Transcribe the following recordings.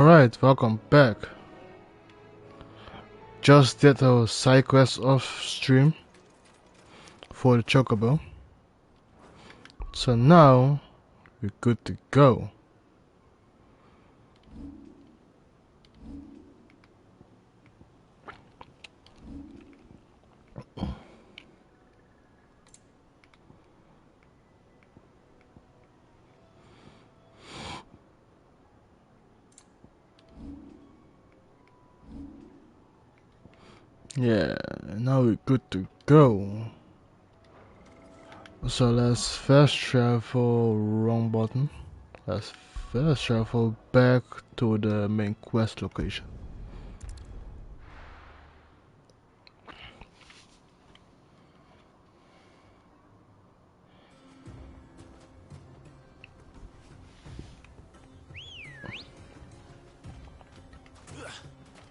Alright, welcome back. Just did a side quest off stream for the Chocobo. So now we're good to go. Yeah, now we're good to go. So let's fast travel, wrong button. Let's fast travel back to the main quest location.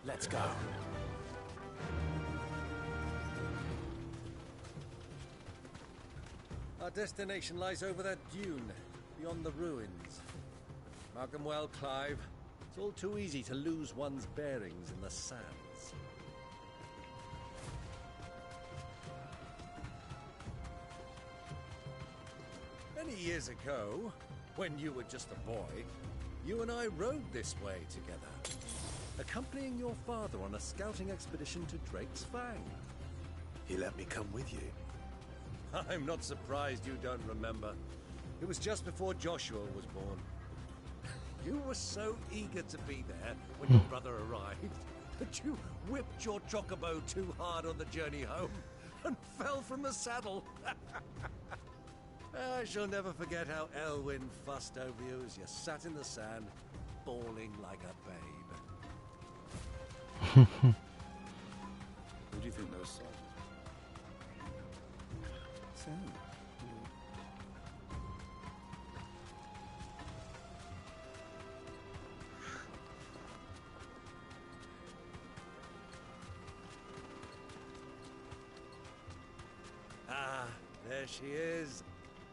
Let's go. Our destination lies over that dune, beyond the ruins. Mark 'em well, Clive. It's all too easy to lose one's bearings in the sands. Many years ago, when you were just a boy, you and I rode this way together, accompanying your father on a scouting expedition to Drake's Fang. He let me come with you. I'm not surprised you don't remember. It was just before Joshua was born. You were so eager to be there when your brother arrived that you whipped your chocobo too hard on the journey home and fell from the saddle. I shall never forget how Elwyn fussed over you as you sat in the sand, bawling like a babe. Who do you think those soldiers were? Sam. Ah, there she is.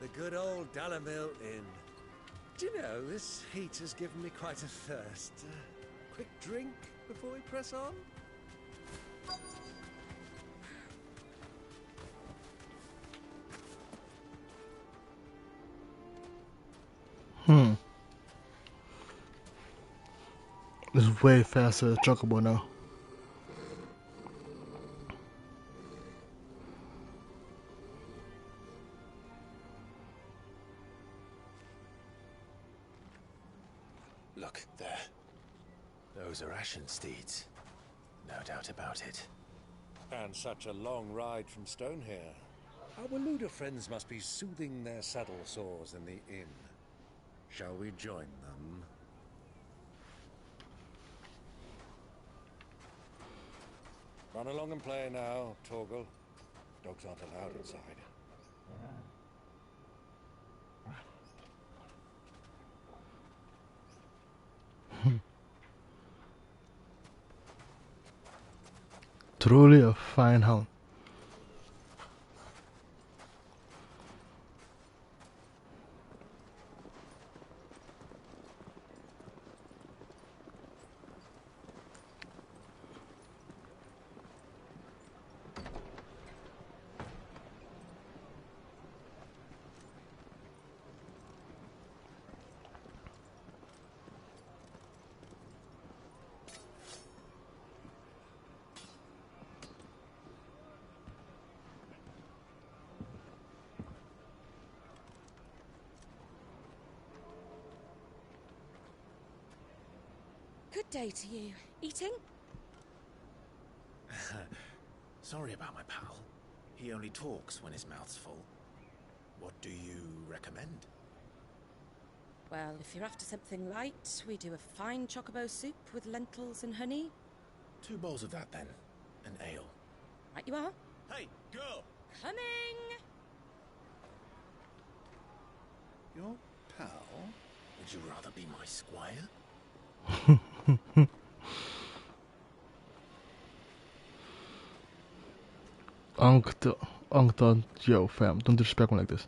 The good old Dalamil Inn. Do you know, this heat has given me quite a thirst. Quick drink before we press on? It's way faster than Chocobo now. Look, there. Those are Ashen steeds. No doubt about it. And such a long ride from Stonehere. Our Luda friends must be soothing their saddle sores in the inn. Shall we join them? Run along and play now, Torgal. Dogs aren't allowed inside. Truly a fine hound. Good day to you. Eating? Sorry about my pal. He only talks when his mouth's full. What do you recommend? Well, if you're after something light, we do a fine chocobo soup with lentils and honey. 2 bowls of that then. An ale. Right you are. Hey, girl! Coming! Your pal? Would you rather be my squire? Uncle, yo, fam, don't disrespect me like this.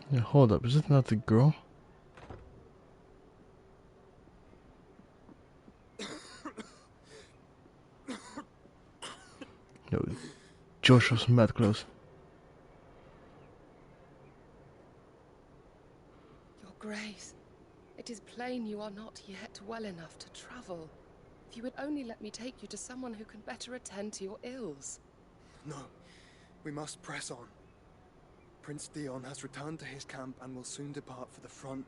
Yeah, hold up. Is it not the girl? No, Joshua's mad close. Your Grace, it is plain you are not yet well enough to travel. If you would only let me take you to someone who can better attend to your ills. No, we must press on. Prince Dion has returned to his camp and will soon depart for the front.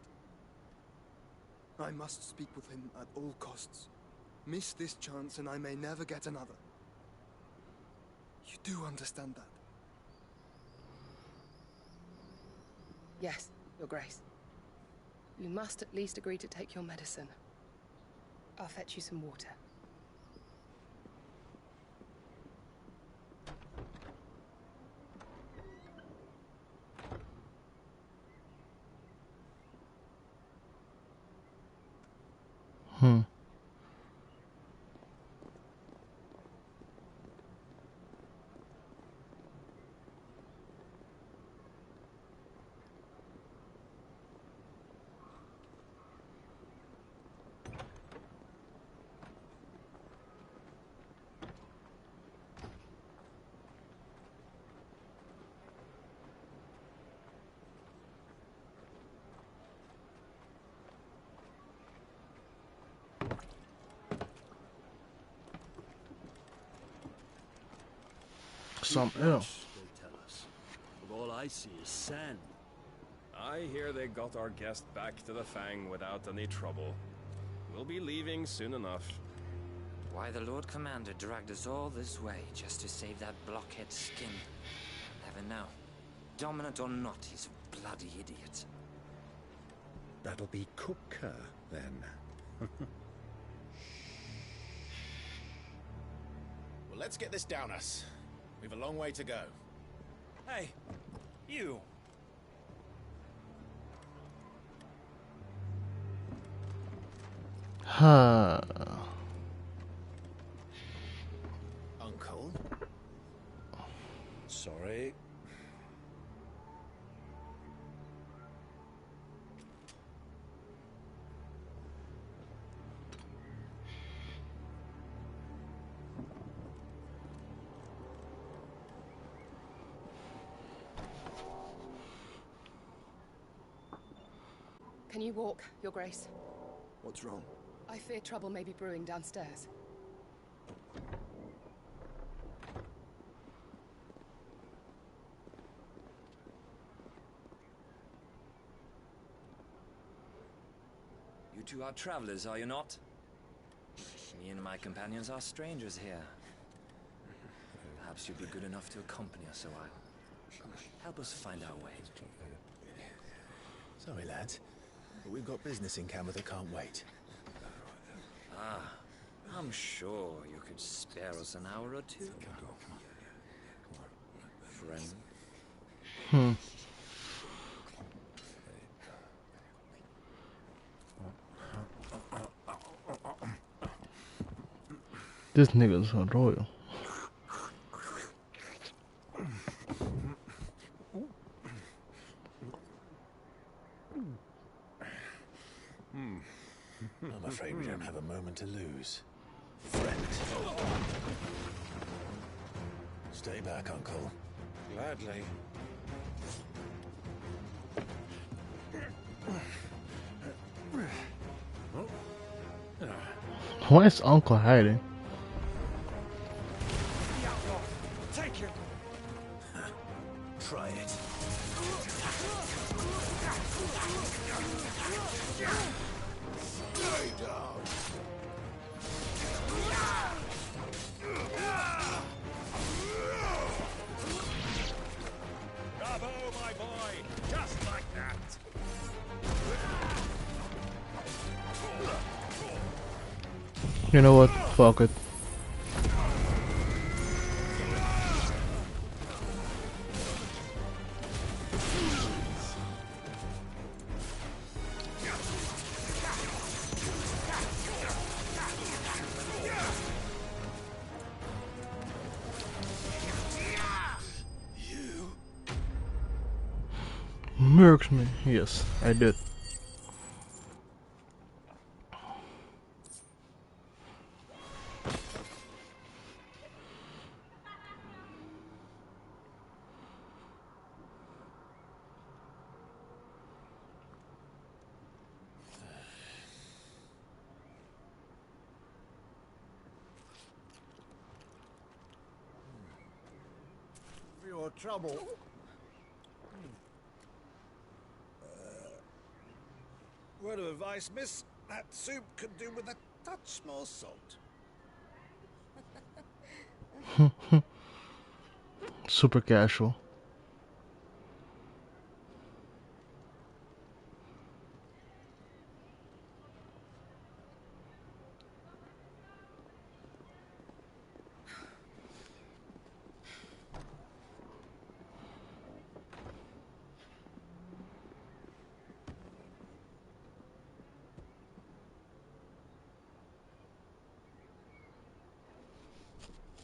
I must speak with him at all costs. Miss this chance and I may never get another. You do understand that? Yes, Your Grace. You must at least agree to take your medicine. I'll fetch you some water. Something else. They tell us. But all I see is sand. I hear they got our guest back to the Fang without any trouble. We'll be leaving soon enough. Why the Lord Commander dragged us all this way just to save that blockhead skin, I'll never know. Dominant or not, he's a bloody idiot. That'll be Cooker, then. Well, let's get this down us. We've a long way to go. Hey, you. Huh. Uncle? Sorry. Can you walk, Your Grace? What's wrong? I fear trouble may be brewing downstairs. You two are travelers, are you not? Me and my companions are strangers here. Perhaps you'd be good enough to accompany us a while. Help us find our way. Sorry, lads. But we've got business in camera that can't wait. Ah, I'm sure you could spare us an hour or two. Friend. This nigga's so royal. I'm afraid we don't have a moment to lose. Friend. Stay back, Uncle. Gladly. Why is Uncle hiding? Take it. Try it. Stay down. Bravo, my boy. Just like that. You know what? Fuck it. Murked me. Yes, I did. For your trouble. Word of advice, miss. That soup could do with a touch more salt. Super casual.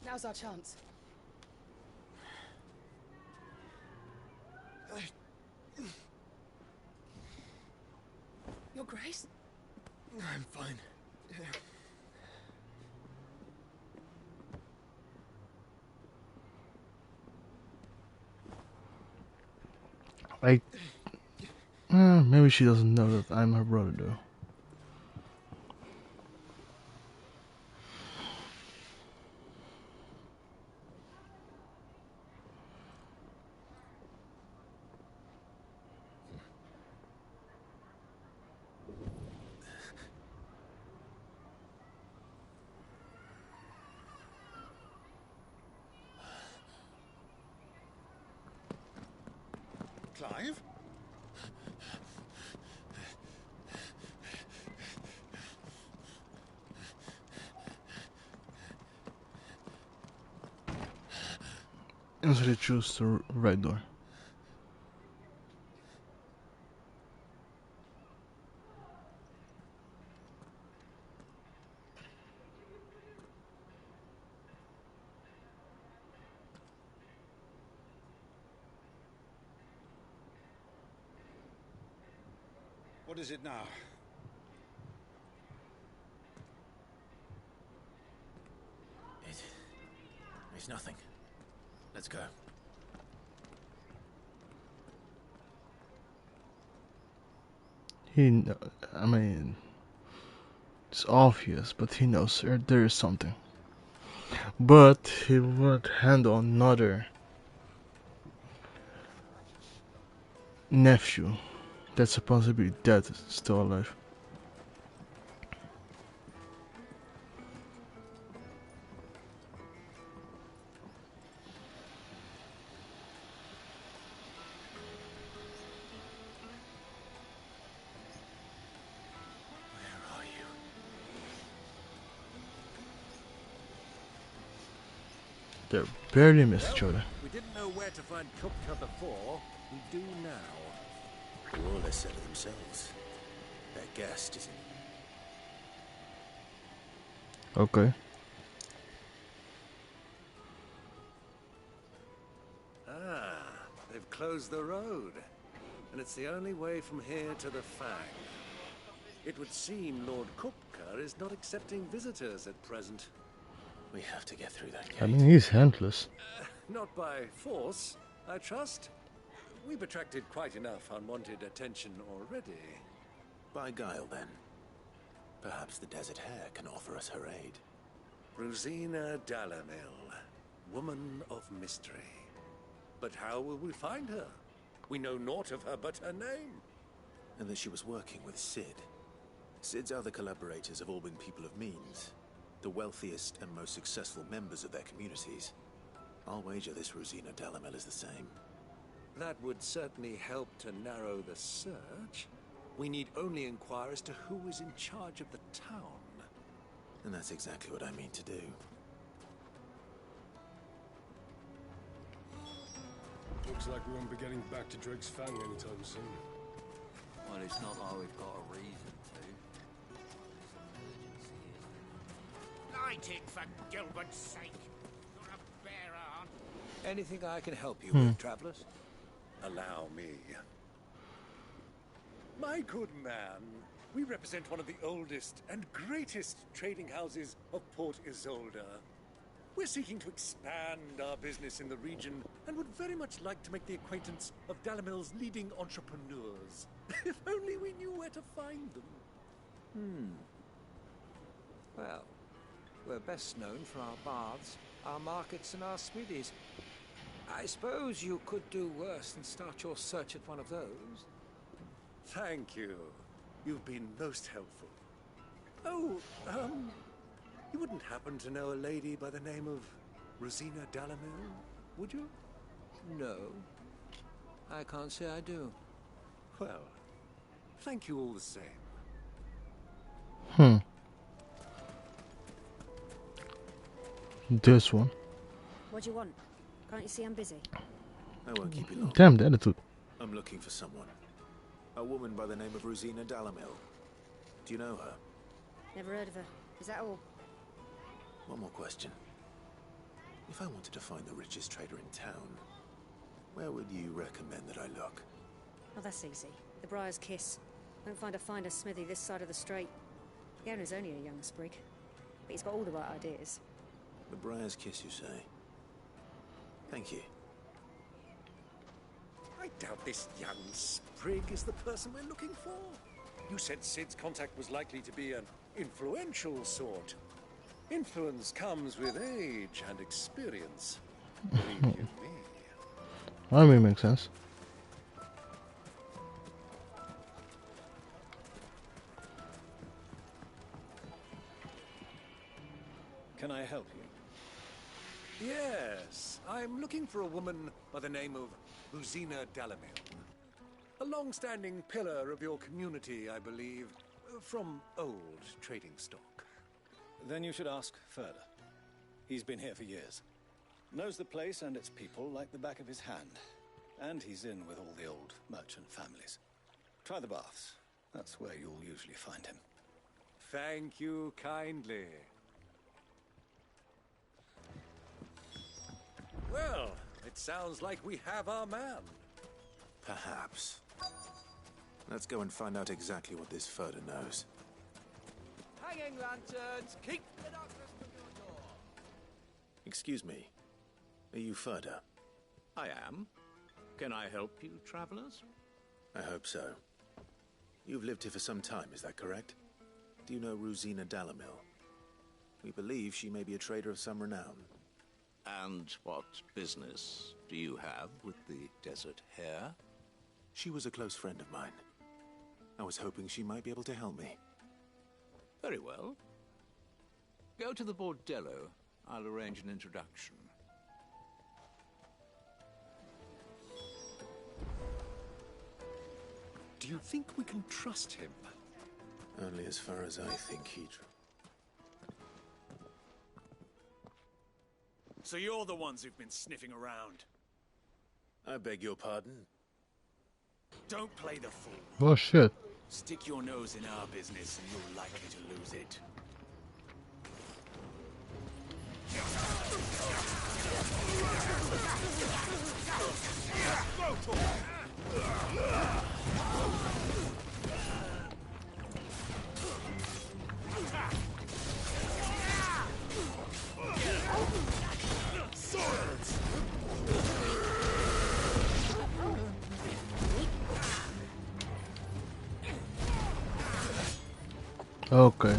Now's our chance. Your Grace? I'm fine. Maybe she doesn't know that I'm her brother though. Clive? And so they choose the right door. What is it now? It's nothing. Let's go. I mean, it's obvious, but he knows there is something. But he would handle another nephew that's supposed to be dead, still alive. Where are you? They barely missed each other. We didn't know where to find Kupka before. We do now. All they said themselves. Their guest isn't. Okay. Ah, they've closed the road. And it's the only way from here to the Fang. It would seem Lord Kupka is not accepting visitors at present. We have to get through that gate. I mean, he's handless. Not by force, I trust. We've attracted quite enough unwanted attention already. By guile, then. Perhaps the Desert Hare can offer us her aid. Rosina Dalamil, woman of mystery. But how will we find her? We know naught of her but her name. And that she was working with Sid. Sid's other collaborators have all been people of means. The wealthiest and most successful members of their communities. I'll wager this Rosina Dalamil is the same. That would certainly help to narrow the search. We need only inquire as to who is in charge of the town. And that's exactly what I mean to do. Looks like we won't be getting back to Drake's Fang anytime soon. Well, it's not like we've got a reason to. Light it, for Gilbert's sake. You're a bearer, aren't you? Anything I can help you with, travelers? Allow me. My good man, we represent one of the oldest and greatest trading houses of Port Isolde. We're seeking to expand our business in the region and would very much like to make the acquaintance of Dalamil's leading entrepreneurs. If only we knew where to find them. Well, we're best known for our baths, our markets, and our smithies. I suppose you could do worse than start your search at one of those. Thank you. You've been most helpful. Oh, you wouldn't happen to know a lady by the name of Rosina Dalamil, would you? No, I can't say I do. Well, thank you all the same. This one. What do you want? Can't you see I'm busy? I won't keep you long. Damn, the attitude. I'm looking for someone. A woman by the name of Rosina Dalamil. Do you know her? Never heard of her. Is that all? One more question. If I wanted to find the richest trader in town, where would you recommend that I look? Oh, that's easy. The Briar's Kiss. Won't find a finer smithy this side of the strait. The owner's only a young sprig, but he's got all the right ideas. The Briar's Kiss, you say? Thank you. I doubt this young sprig is the person we're looking for. You said Sid's contact was likely to be an influential sort. Influence comes with age and experience. Believe you me. I mean, makes sense. Can I help you? Yes, I'm looking for a woman by the name of Rosina Dalamil. A long-standing pillar of your community, I believe, from old trading stock. Then you should ask further. He's been here for years. Knows the place and its people like the back of his hand. And he's in with all the old merchant families. Try the baths. That's where you'll usually find him. Thank you kindly. Well, it sounds like we have our man. Perhaps. Let's go and find out exactly what this Furder knows. Hanging lanterns, keep the darkness from your door. Excuse me. Are you Furder? I am. Can I help you, travelers? I hope so. You've lived here for some time, is that correct? Do you know Rosina Dalamil? We believe she may be a trader of some renown. And what business do you have with the desert hare? She was a close friend of mine. I was hoping she might be able to help me. Very well. Go to the bordello. I'll arrange an introduction. Do you think we can trust him? Only as far as I think he... So you're the ones who've been sniffing around. I beg your pardon? Don't play the fool. Oh shit. Stick your nose in our business and you're likely to lose it. Okay.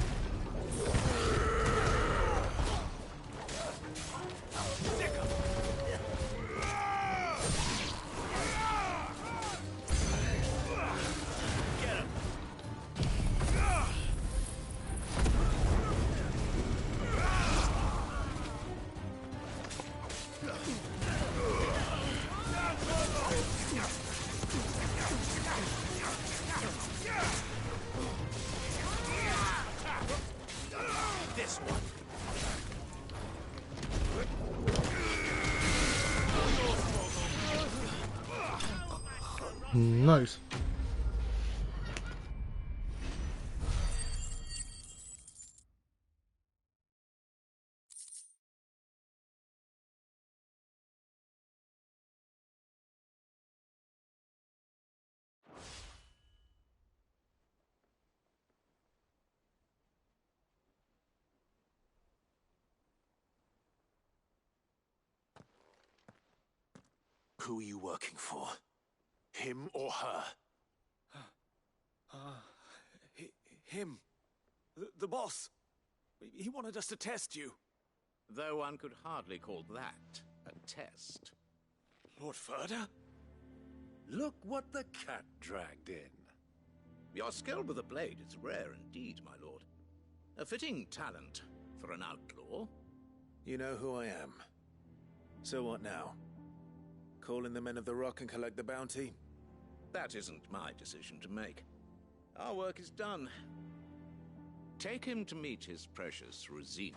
Nice. Who are you working for? Him or her? Him. The boss. He wanted us to test you. Though one could hardly call that a test. Lord Ferda? Look what the cat dragged in. Your skill with the blade is rare indeed, my lord. A fitting talent for an outlaw. You know who I am. So what now? Call in the Men of the Rock and collect the bounty? That isn't my decision to make. Our work is done. Take him to meet his precious Rosina.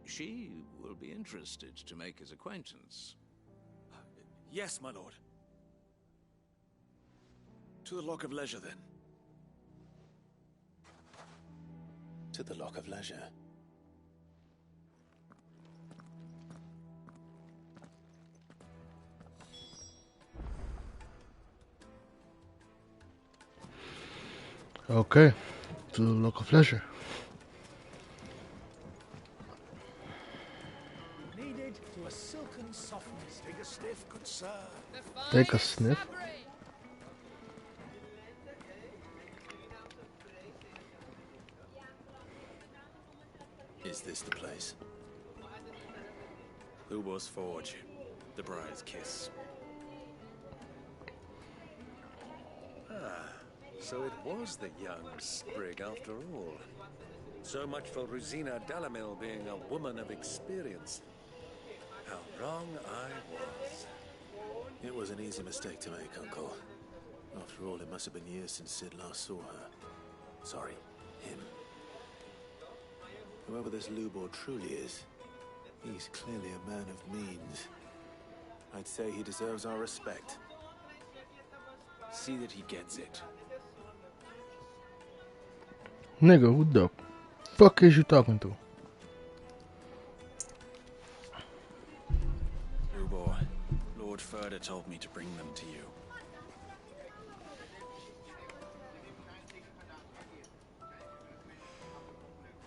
She will be interested to make his acquaintance. Yes, my lord. To the Lock of Leisure, then. To the Lock of Leisure. Okay, to the Lock of Leisure. Needed to a silken softness. Take a sniff, good sir. Take a sniff. Is this the place? Lubor's Forge. The Briar's Kiss. So it was the young sprig after all. So much for Rosina Dalamil being a woman of experience. How wrong I was. It was an easy mistake to make, Uncle. After all, it must have been years since Sid last saw her. Sorry, him. Whoever this Lubor truly is, he's clearly a man of means. I'd say he deserves our respect. See that he gets it. Nigga, who the fuck is you talking to? Lubor, Lord Ferda told me to bring them to you.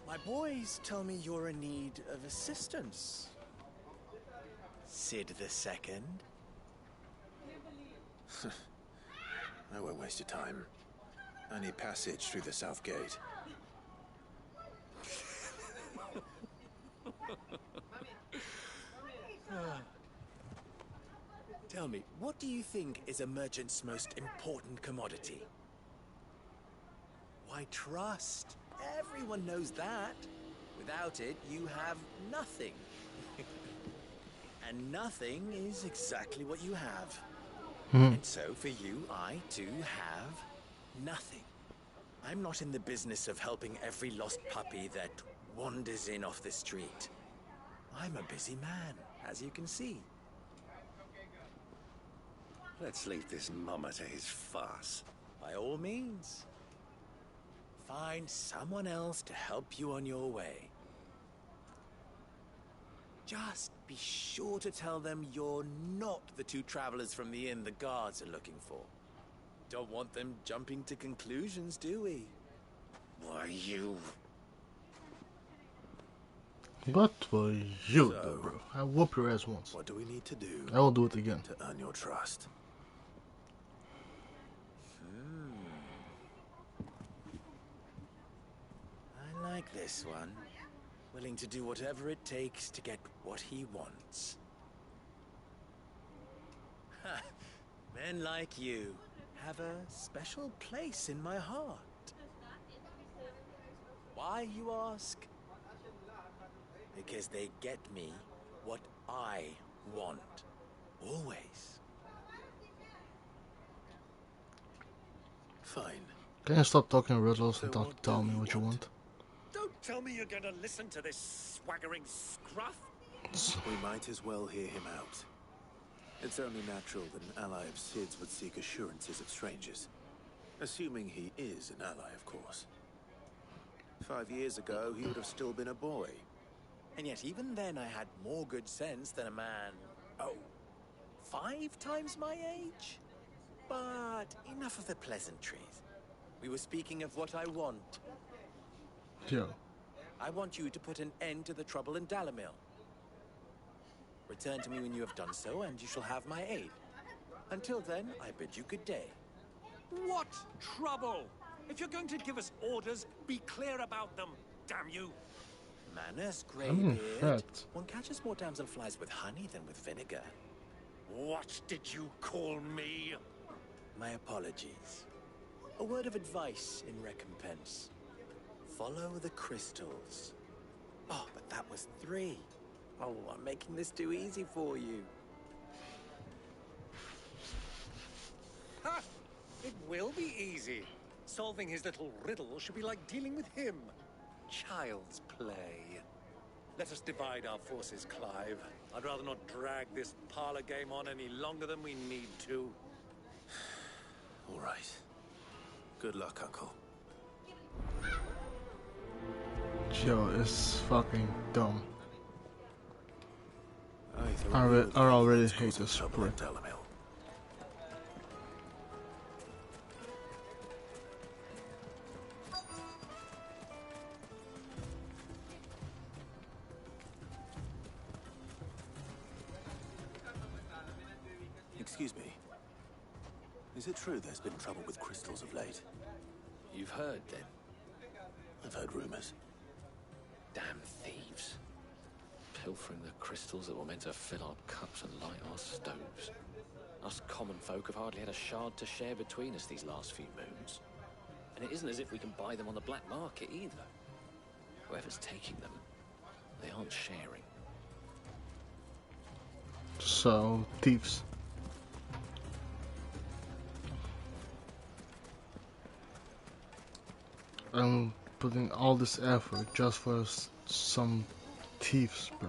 My boys tell me you're in need of assistance. Sid the Second? I won't waste your time. I need passage through the south gate. Tell me, what do you think is a merchant's most important commodity? Why, trust. Everyone knows that. Without it, you have nothing. And nothing is exactly what you have. And so, for you, I, too, have nothing. I'm not in the business of helping every lost puppy that wanders in off the street. I'm a busy man, as you can see. Let's leave this mummer to his farce. By all means. Find someone else to help you on your way. Just be sure to tell them you're not the two travelers from the inn the guards are looking for. Don't want them jumping to conclusions, do we? Why, you... What will you do, bro? I whoop your ass once. What do we need to do? I will do it again. To earn your trust. I like this one. Willing to do whatever it takes to get what he wants. Men like you have a special place in my heart. Why, you ask? Because they get me what I want. Always. Fine. Can you stop talking riddles and tell me what you want? Don't tell me you're going to listen to this swaggering scruff. We might as well hear him out. It's only natural that an ally of Sid's would seek assurances of strangers. Assuming he is an ally, of course. 5 years ago, he would have still been a boy. And yet even then I had more good sense than a man, 5 times my age? But enough of the pleasantries. We were speaking of what I want. Yo. I want you to put an end to the trouble in Dalamil. Return to me when you have done so, and you shall have my aid. Until then, I bid you good day. What trouble? If you're going to give us orders, be clear about them, damn you. Manners, I mean, greybeard. One catches more damselflies with honey than with vinegar. What did you call me? My apologies. A word of advice in recompense. Follow the crystals. Oh, but that was 3. Oh, I'm making this too easy for you. Ha! It will be easy. Solving his little riddle should be like dealing with him. Child's play. Let us divide our forces, Clive. I'd rather not drag this parlor game on any longer than we need to. All right. Good luck, Uncle. Yo, it's fucking dumb. I already hate this prick. Excuse me. Is it true there's been trouble with crystals of late? You've heard, then? I've heard rumors. Damn thieves. Pilfering the crystals that were meant to fill our cups and light our stoves. Us common folk have hardly had a shard to share between us these last few moons. And it isn't as if we can buy them on the black market either. Whoever's taking them, they aren't sharing. So, thieves. I'm putting all this effort just for some thieves, bro.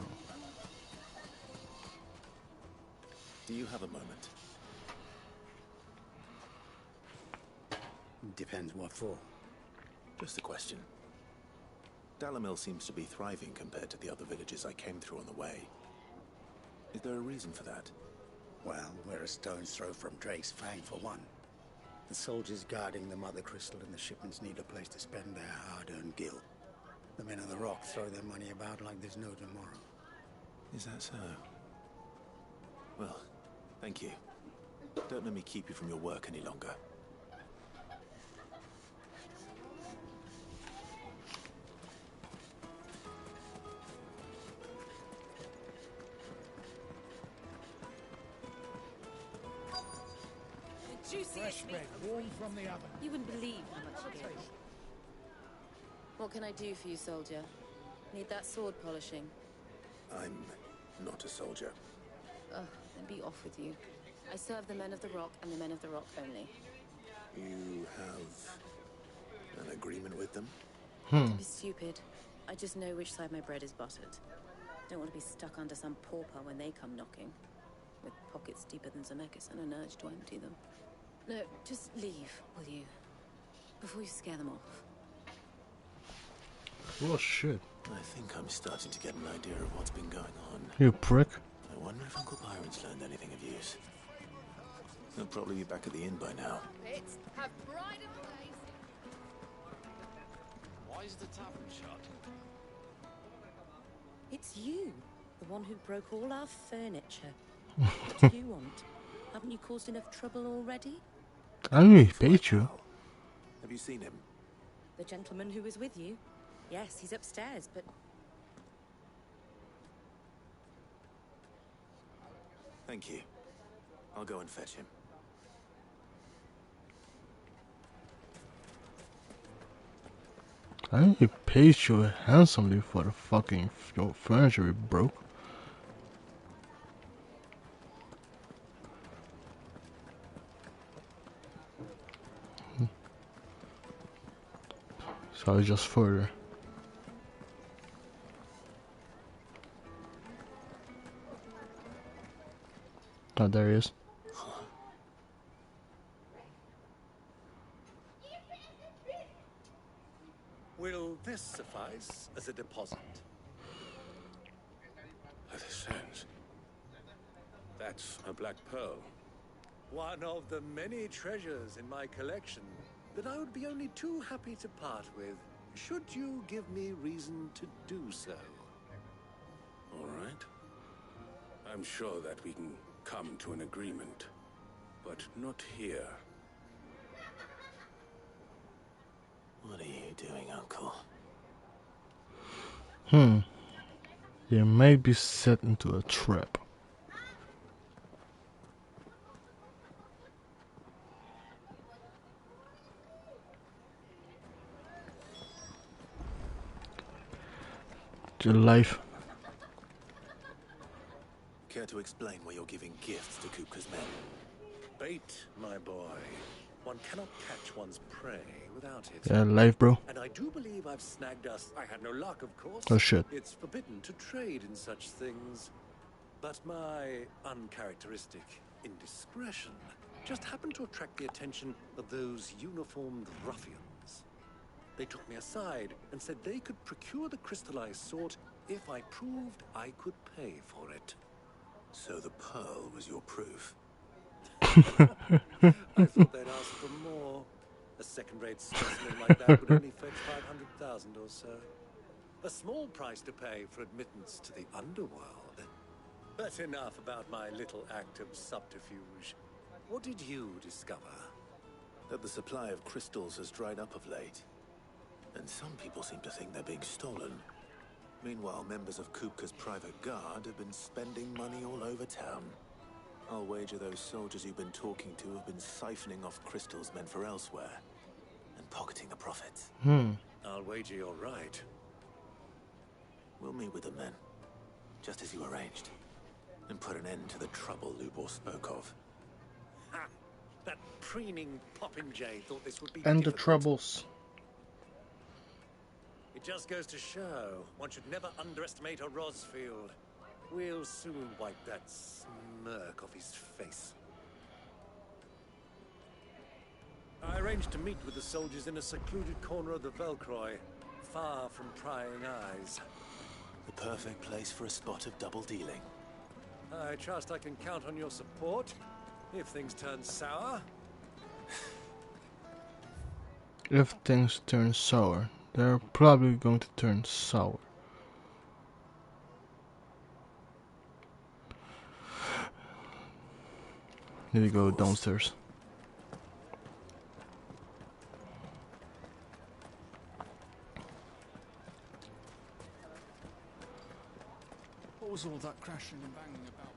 Do you have a moment? Depends what for. Just a question. Dalamil seems to be thriving compared to the other villages I came through on the way. Is there a reason for that? Well, we're a stone's throw from Drake's Fang, for one. The soldiers guarding the Mother Crystal and the shipments need a place to spend their hard-earned gil. The men of the Rock throw their money about like there's no tomorrow. Is that so? Well, thank you. Don't let me keep you from your work any longer. Fresh bread, warm from the oven. You wouldn't believe how much you get. What can I do for you, soldier? Need that sword polishing? I'm not a soldier. Ugh, then be off with you. I serve the men of the Rock and the men of the Rock only. You have an agreement with them? Don't be stupid. I just know which side my bread is buttered. Don't want to be stuck under some pauper when they come knocking. With pockets deeper than Zemeckis and an urge to empty them. No, just leave, will you? Before you scare them off. Oh shit. I think I'm starting to get an idea of what's been going on. You prick. I wonder if Uncle Byron's learned anything of use. He'll probably be back at the inn by now. Pits have brightened place. Why is the tavern shut? It's you, the one who broke all our furniture. What do you want? Haven't you caused enough trouble already? I knew he paid you. Have you seen him? The gentleman who was with you? Yes, he's upstairs, but... Thank you. I'll go and fetch him. I knew he paid you handsomely for the fucking your furniture you broke. So I just further. Oh, there he is. Will this suffice as a deposit? This sense. That's a black pearl. One of the many treasures in my collection that I would be only too happy to part with, should you give me reason to do so. All right. I'm sure that we can come to an agreement. but not here. What are you doing, Uncle? You may be set into a trap. Your life. Care to explain why you're giving gifts to Kupka's men? Bait, my boy. One cannot catch one's prey without it. Yeah, life, bro. And I do believe I've snagged us. I had no luck, of course. Oh shit. It's forbidden to trade in such things. But my uncharacteristic indiscretion just happened to attract the attention of those uniformed ruffians. They took me aside and said they could procure the crystal I sought if I proved I could pay for it. So the pearl was your proof? I thought they'd ask for more. A second-rate specimen like that would only fetch 500,000 or so. A small price to pay for admittance to the underworld. But enough about my little act of subterfuge. What did you discover? That the supply of crystals has dried up of late. And some people seem to think they're being stolen. Meanwhile, members of Kupka's private guard have been spending money all over town. I'll wager those soldiers you've been talking to have been siphoning off crystals meant for elsewhere and pocketing the profits. I'll wager you're right. We'll meet with them then, just as you arranged, and put an end to the trouble Lubor spoke of. Ha! That preening popinjay thought this would be And the difficult. troubles. It just goes to show one should never underestimate a Rosfield. We'll soon wipe that smirk off his face. I arranged to meet with the soldiers in a secluded corner of the Velcroy, far from prying eyes. The perfect place for a spot of double dealing. I trust I can count on your support if things turn sour. If things turn sour, they're probably going to turn sour. Here we go downstairs. What was all that crashing and banging about?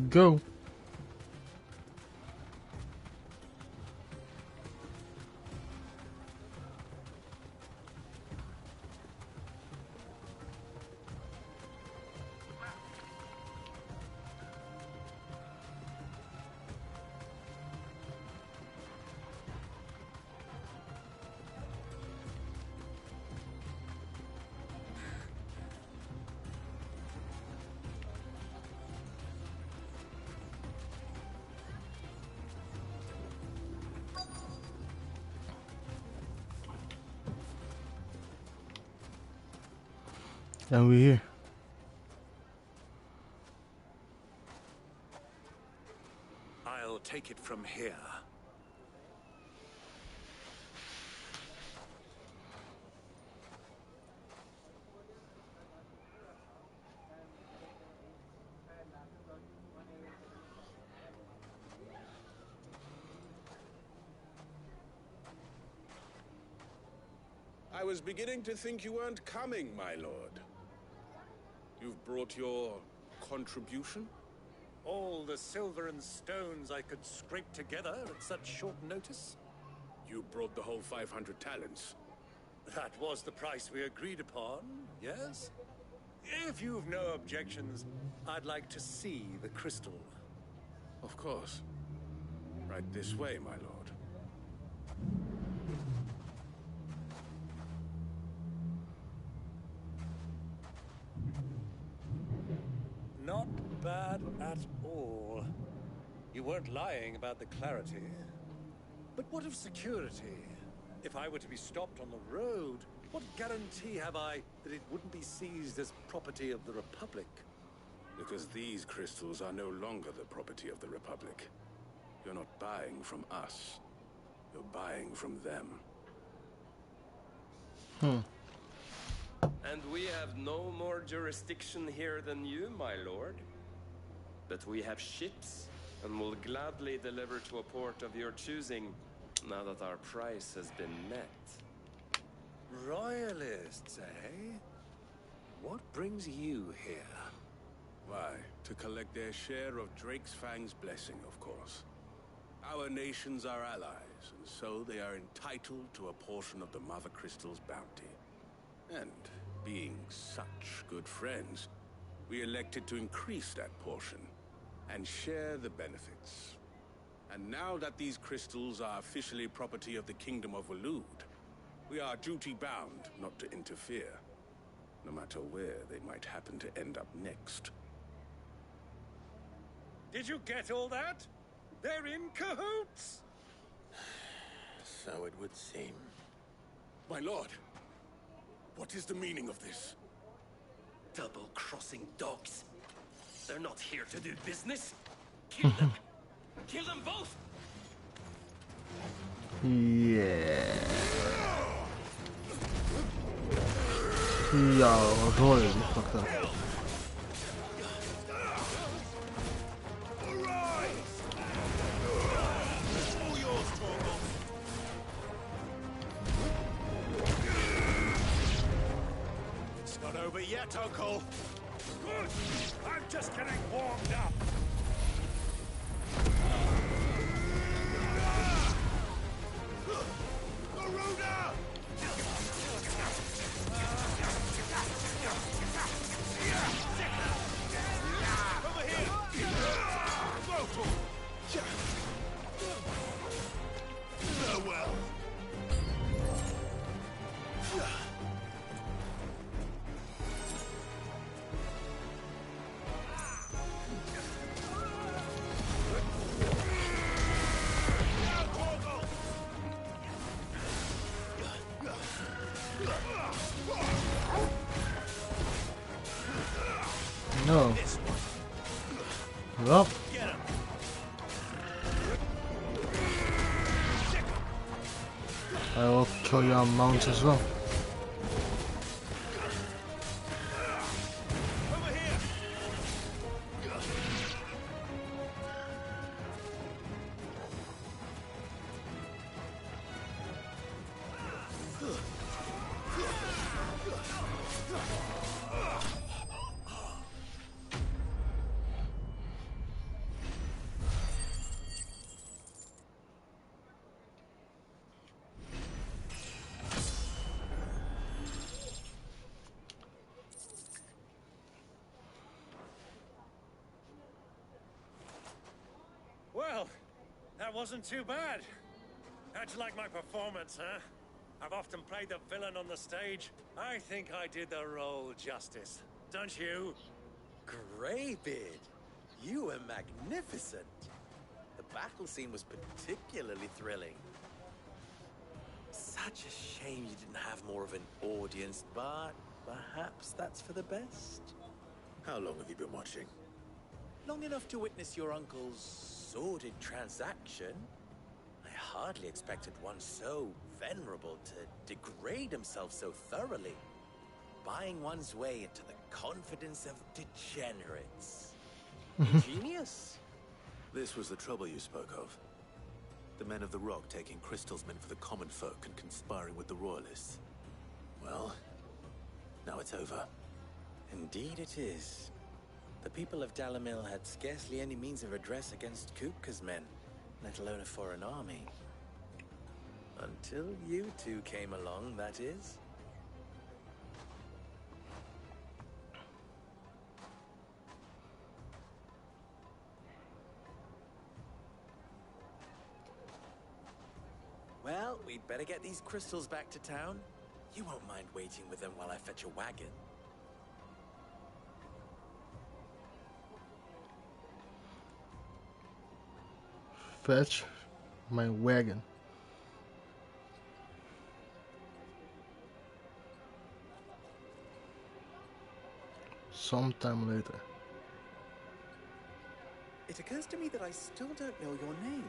Go. And we're here. I'll take it from here. I was beginning to think you weren't coming, my lord. You've brought your contribution? All the silver and stones I could scrape together at such short notice? You brought the whole 500 talents. That was the price we agreed upon, yes? If you've no objections, I'd like to see the crystal. Of course. Right this way, my lord. Not bad at all. You weren't lying about the clarity. But what of security? If I were to be stopped on the road, What guarantee have I that it wouldn't be seized as property of the Republic? Because these crystals are no longer the property of the Republic. You're not buying from us. You're buying from them. And we have no more jurisdiction here than you, my lord. But we have ships, and will gladly deliver to a port of your choosing, now that our price has been met. Royalists, eh? What brings you here? Why, to collect their share of Drake's Fang's blessing, of course. Our nations are allies, and so they are entitled to a portion of the Mother Crystal's bounty. And being such good friends, we elected to increase that portion and share the benefits. And now that these crystals are officially property of the Kingdom of Waloed, we are duty-bound not to interfere, no matter where they might happen to end up next. Did you get all that? They're in cahoots! So it would seem. My lord, what is the meaning of this? Double-crossing dogs. They're not here to do business. Kill them. Kill them both. Yeah. Jawohl, die fucked up. It's not over yet, Uncle. Good. I'm just getting warmed up. No. Well. I will kill your mount as well. Well, that wasn't too bad. How'd you like my performance, huh? I've often played the villain on the stage. I think I did the role justice. Don't you? Greybeard, you were magnificent. The battle scene was particularly thrilling. Such a shame you didn't have more of an audience, but perhaps that's for the best. How long have you been watching? Long enough to witness your uncle's sordid transaction. I hardly expected one so venerable to degrade himself so thoroughly. Buying one's way into the confidence of degenerates. Genius. This was the trouble you spoke of. The men of the Rock taking crystals meant for the common folk and conspiring with the Royalists. Well, now it's over. Indeed it is. The people of Dalamil had scarcely any means of redress against Kupka's men, let alone a foreign army. Until you two came along, that is. Well, we'd better get these crystals back to town. You won't mind waiting with them while I fetch a wagon. Fetch my wagon. sometime later. It occurs to me that I still don't know your name.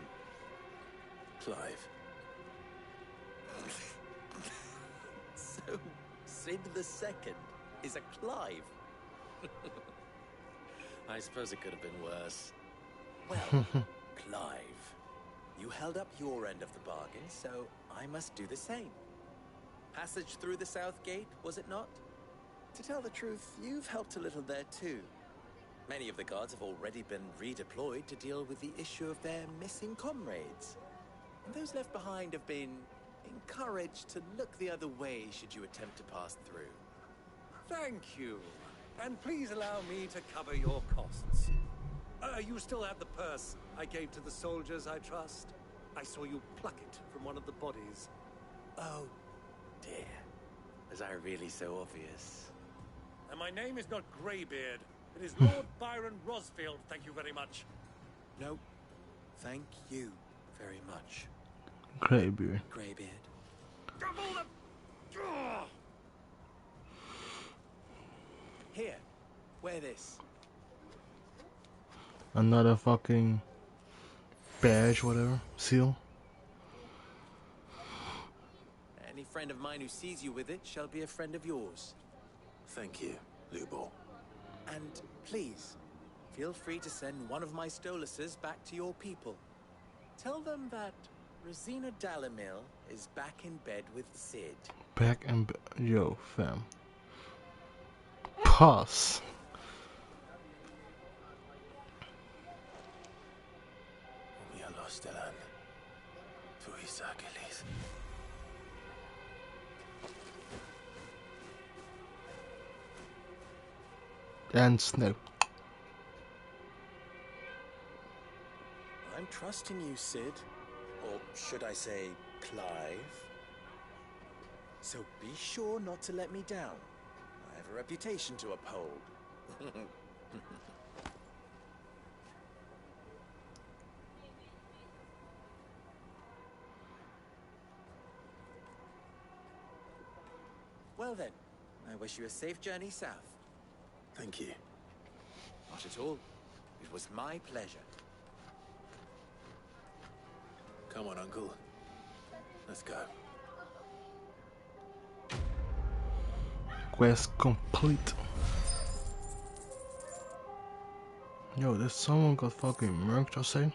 Clive. So, Sid the Second is a Clive. I suppose it could have been worse. Well, Clive, you held up your end of the bargain, so I must do the same. Passage through the South Gate, was it not? To tell the truth, you've helped a little there too. Many of the guards have already been redeployed to deal with the issue of their missing comrades. And those left behind have been encouraged to look the other way should you attempt to pass through. Thank you. And please allow me to cover your costs. You still have the purse I gave to the soldiers, I trust? I saw you pluck it from one of the bodies. Oh, dear. Was I really so obvious? And my name is not Greybeard. It is Lord Byron Rosfield, thank you very much. No, thank you very much. Greybeard. Greybeard. Here, wear this. Another fucking badge, whatever, seal. Any friend of mine who sees you with it shall be a friend of yours. Thank you, Lubor. And please, feel free to send one of my Stoluses back to your people. Tell them that Rosina Dalamil is back in bed with Sid. Back and yo, fam. Pause. And snow. I'm trusting you, Sid. Or should I say, Clive? So be sure not to let me down. I have a reputation to uphold. Well then, I wish you a safe journey south. Thank you. Not at all. It was my pleasure. Come on, Uncle. Let's go. Quest complete. Yo, this someone got fucking murked, I say.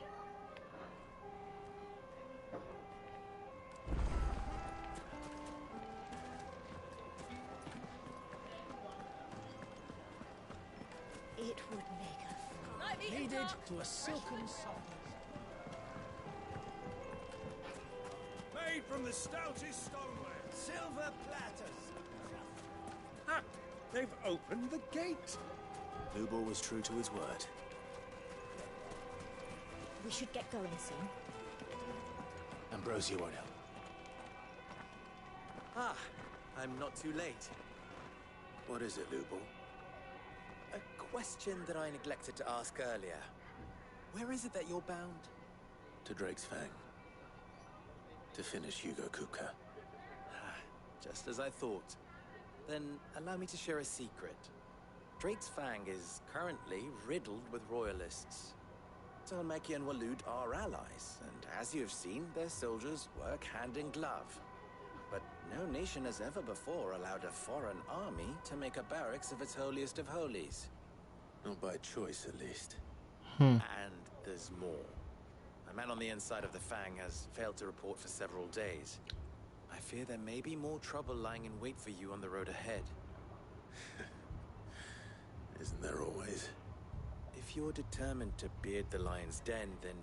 It would make a needed to a silken soft. Made from the stoutest stoneware. Silver platters. Ha! They've opened the gate. Lubor was true to his word. We should get going soon. Ambrosia won't help. Ah, I'm not too late. What is it, Lubor? A question that I neglected to ask earlier. Where is it that you're bound? To Drake's Fang. To finish Hugo Kupka. Just as I thought. Then allow me to share a secret. Drake's Fang is currently riddled with royalists. Talmeki and Walud are allies, and as you've seen, their soldiers work hand in glove. But no nation has ever before allowed a foreign army to make a barracks of its holiest of holies. Not by choice, at least. And there's more. A man on the inside of the Fang has failed to report for several days. I fear there may be more trouble lying in wait for you on the road ahead. Isn't there always? If you're determined to beard the lion's den, then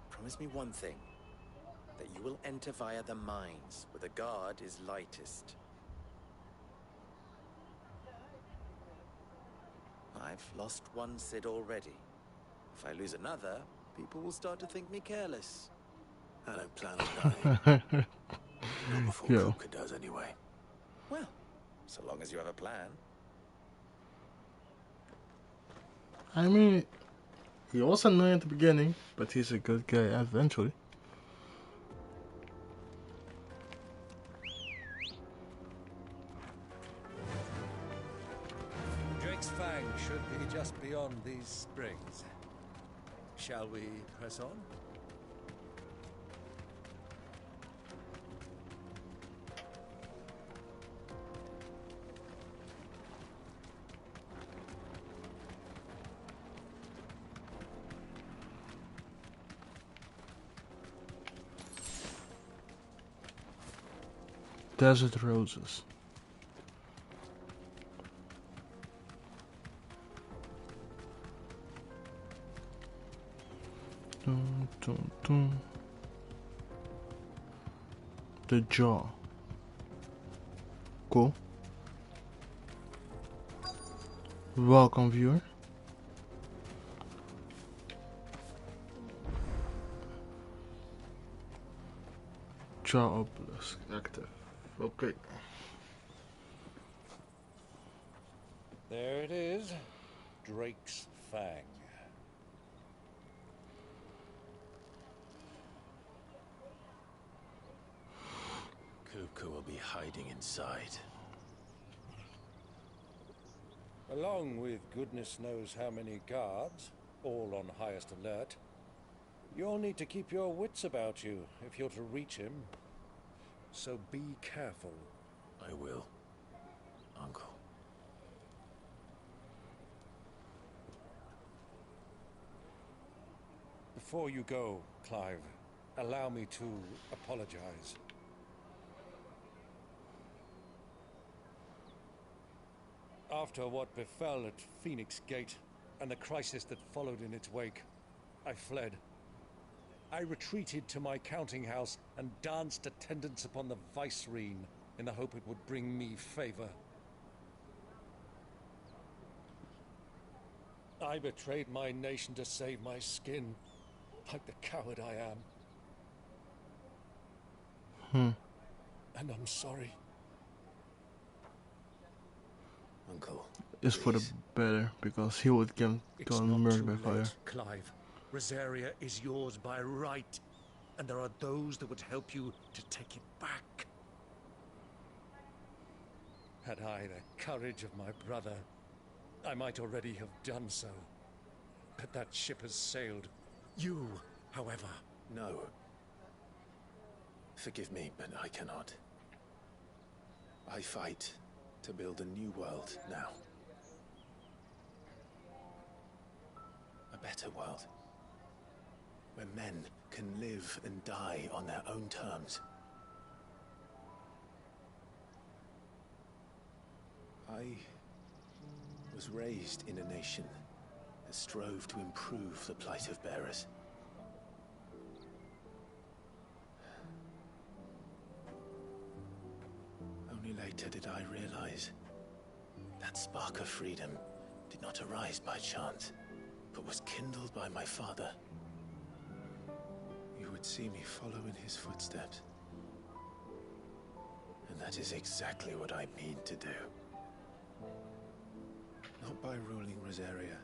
promise me one thing. That you will enter via the mines, where the guard is lightest. I've lost one Sid already. If I lose another, people will start to think me careless. I don't plan on dying. Not before Kupka does, anyway. Well, so long as you have a plan. I mean, he was annoying at the beginning, but he's a good guy eventually. Drake's Fang should these springs. Shall we press on? Desert roses. Dun, dun, dun. The jaw. Cool. Welcome, viewer. Jaw obelisk active. Okay. There it is. Drake's Fang. Kupka will be hiding inside. Along with goodness knows how many guards, all on highest alert. You'll need to keep your wits about you if you're to reach him. So be careful. I will, Uncle. Before you go, Clive, allow me to apologize. After what befell at Phoenix Gate and the crisis that followed in its wake, I fled. I retreated to my counting house and danced attendance upon the vicereine in the hope it would bring me favor. I betrayed my nation to save my skin, like the coward I am. And I'm sorry. Uncle, It's for the better, because he would get murdered by fire. Clive. Rosaria is yours by right, and there are those that would help you to take it back. Had I the courage of my brother, I might already have done so. But that ship has sailed. You, however... No. Forgive me, but I cannot. I fight to build a new world now. A better world. Where men can live and die on their own terms. I was raised in a nation that strove to improve the plight of bearers. Only later did I realize that spark of freedom did not arise by chance, but was kindled by my father. You would see me follow in his footsteps. And that is exactly what I mean to do. Not by ruling Rosaria,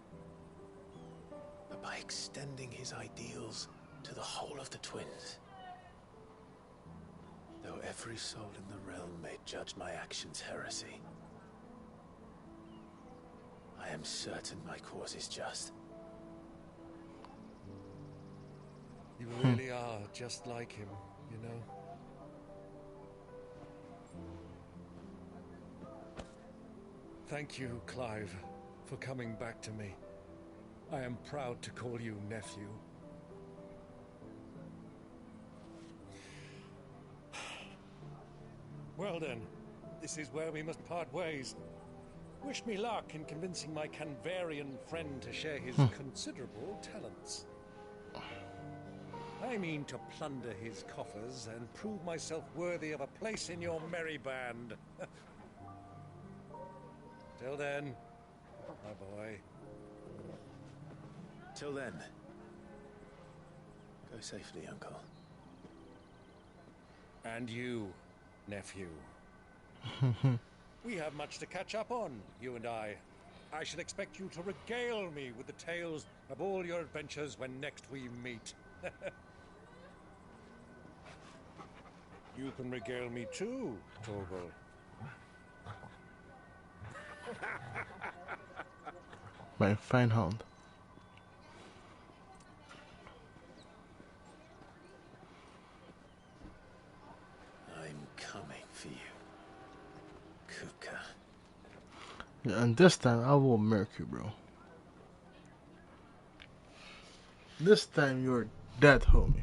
but by extending his ideals to the whole of the twins. Though every soul in the realm may judge my actions heresy, I am certain my cause is just. You really are just like him, you know? Thank you, Clive, for coming back to me. I am proud to call you nephew. Well then, this is where we must part ways. Wish me luck in convincing my Canvarian friend to share his considerable talents. I mean to plunder his coffers and prove myself worthy of a place in your merry band. Till then, my boy. Till then, go safely, Uncle. And you, nephew. We have much to catch up on, you and I. I shall expect you to regale me with the tales of all your adventures when next we meet. You can regale me too, Torgal. My fine hound. for you, Kuka. Yeah, and this time I will murk you, bro. This time you're dead, homie.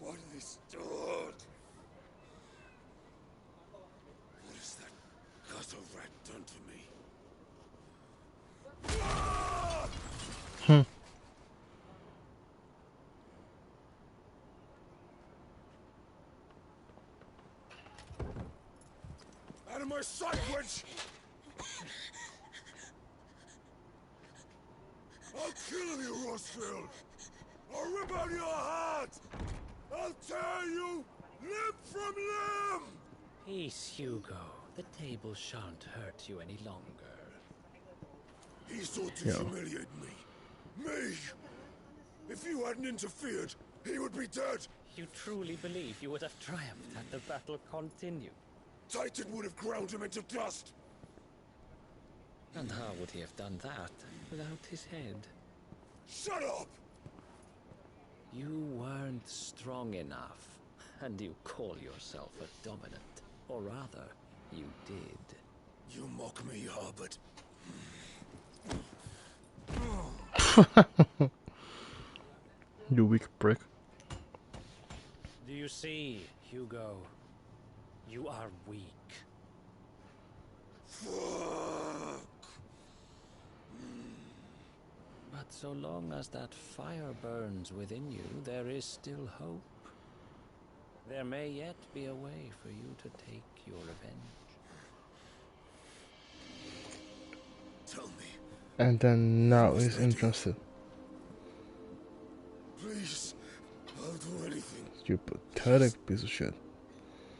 What have they stored? What has that gutter rat done to me? Out of my sight, wench! I'll kill you, Rossfield! I'll rip out your heart! I'll tear you limb from limb! Peace, Hugo. The table shan't hurt you any longer. He sought to humiliate me. Me! If you hadn't interfered, he would be dead! You truly believe you would have triumphed had the battle continued? Titan would have ground him into dust! And how would he have done that without his head? Shut up! You weren't strong enough, and you call yourself a dominant. Or rather, you did. You mock me, Harbert. You weak prick. Do you see, Hugo? You are weak. Fuck! But so long as that fire burns within you, there is still hope. There may yet be a way for you to take your revenge. Tell me. And then now he's interested. Please, I'll do anything. You pathetic piece of shit.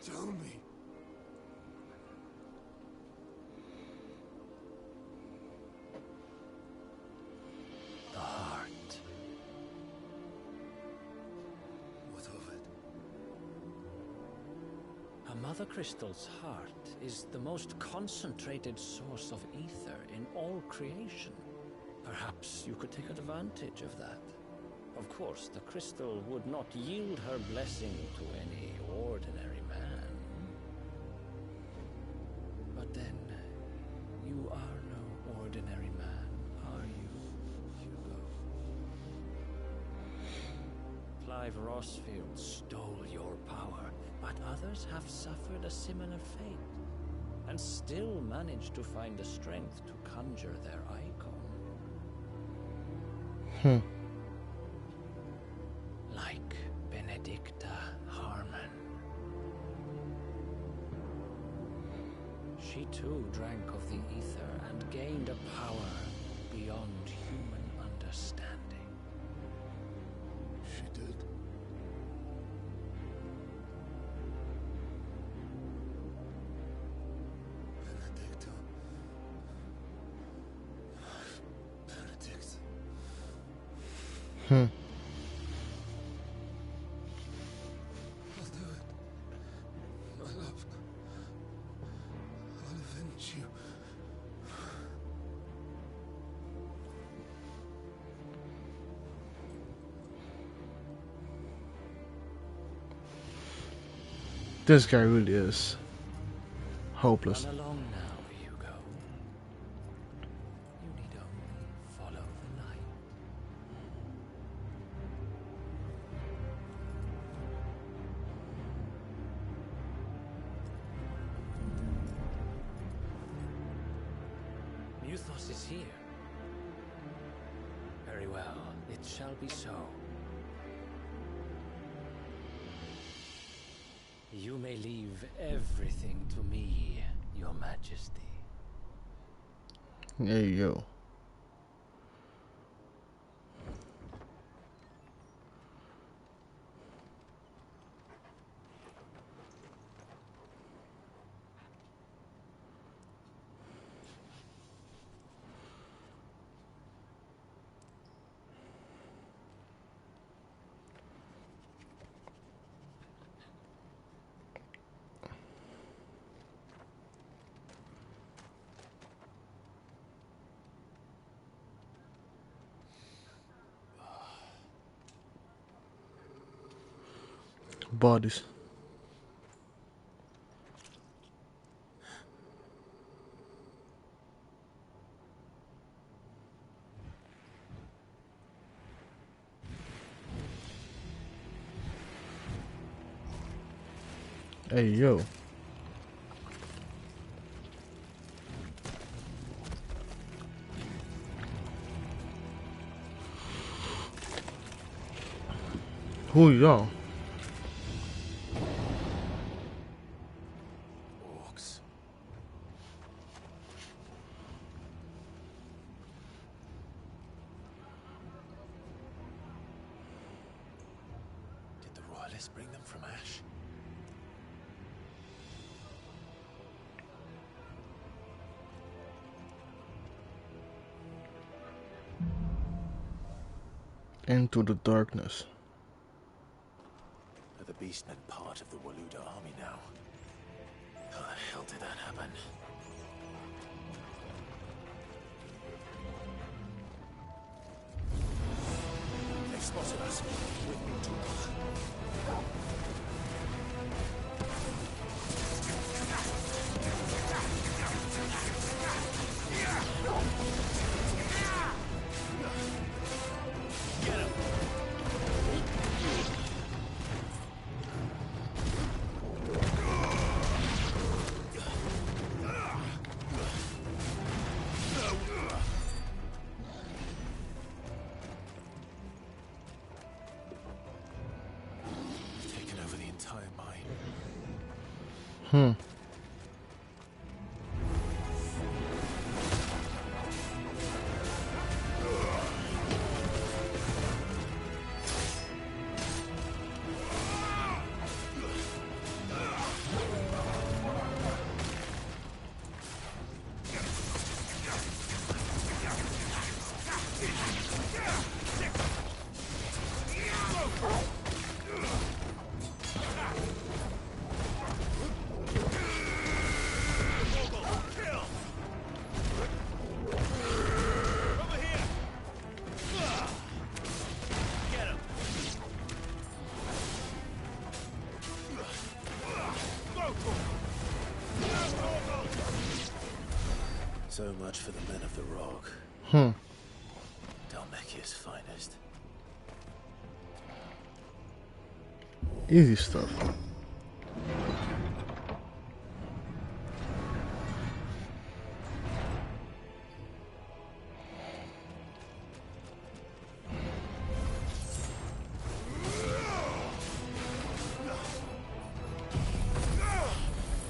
Tell me. The heart. What of it? A Mother Crystal's heart is the most concentrated source of ether in all creation. Perhaps you could take advantage of that. Of course, the crystal would not yield her blessing to any ordinary man. But then, you are no ordinary man, are you, Hugo? Clive Rossfield stole your power, but others have suffered a similar fate, and still managed to find the strength to conjure their icon. Like Benedicta Harmon. She too drank of the ether and gained a power beyond human understanding. She did. Benedicta. Benedict. I'll do it. My love. I'll avenge you. This guy really is hopeless. Run along now, Hugo. You need only follow the light. Muthos is here. Very well, it shall be so. You may leave everything to me, Your Majesty. Hey, yo. bodies. Hey yo. Who y'all? Orcs. Did the royalists bring them from Ash? Into the darkness. Are the beastmen part of the Waluda army now? How the hell did that happen? They've spotted us. With me too. Get him! Taken over the entire mine. So much for the men of the rock. Dalmekia's finest. Easy stuff.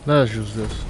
Let's use this.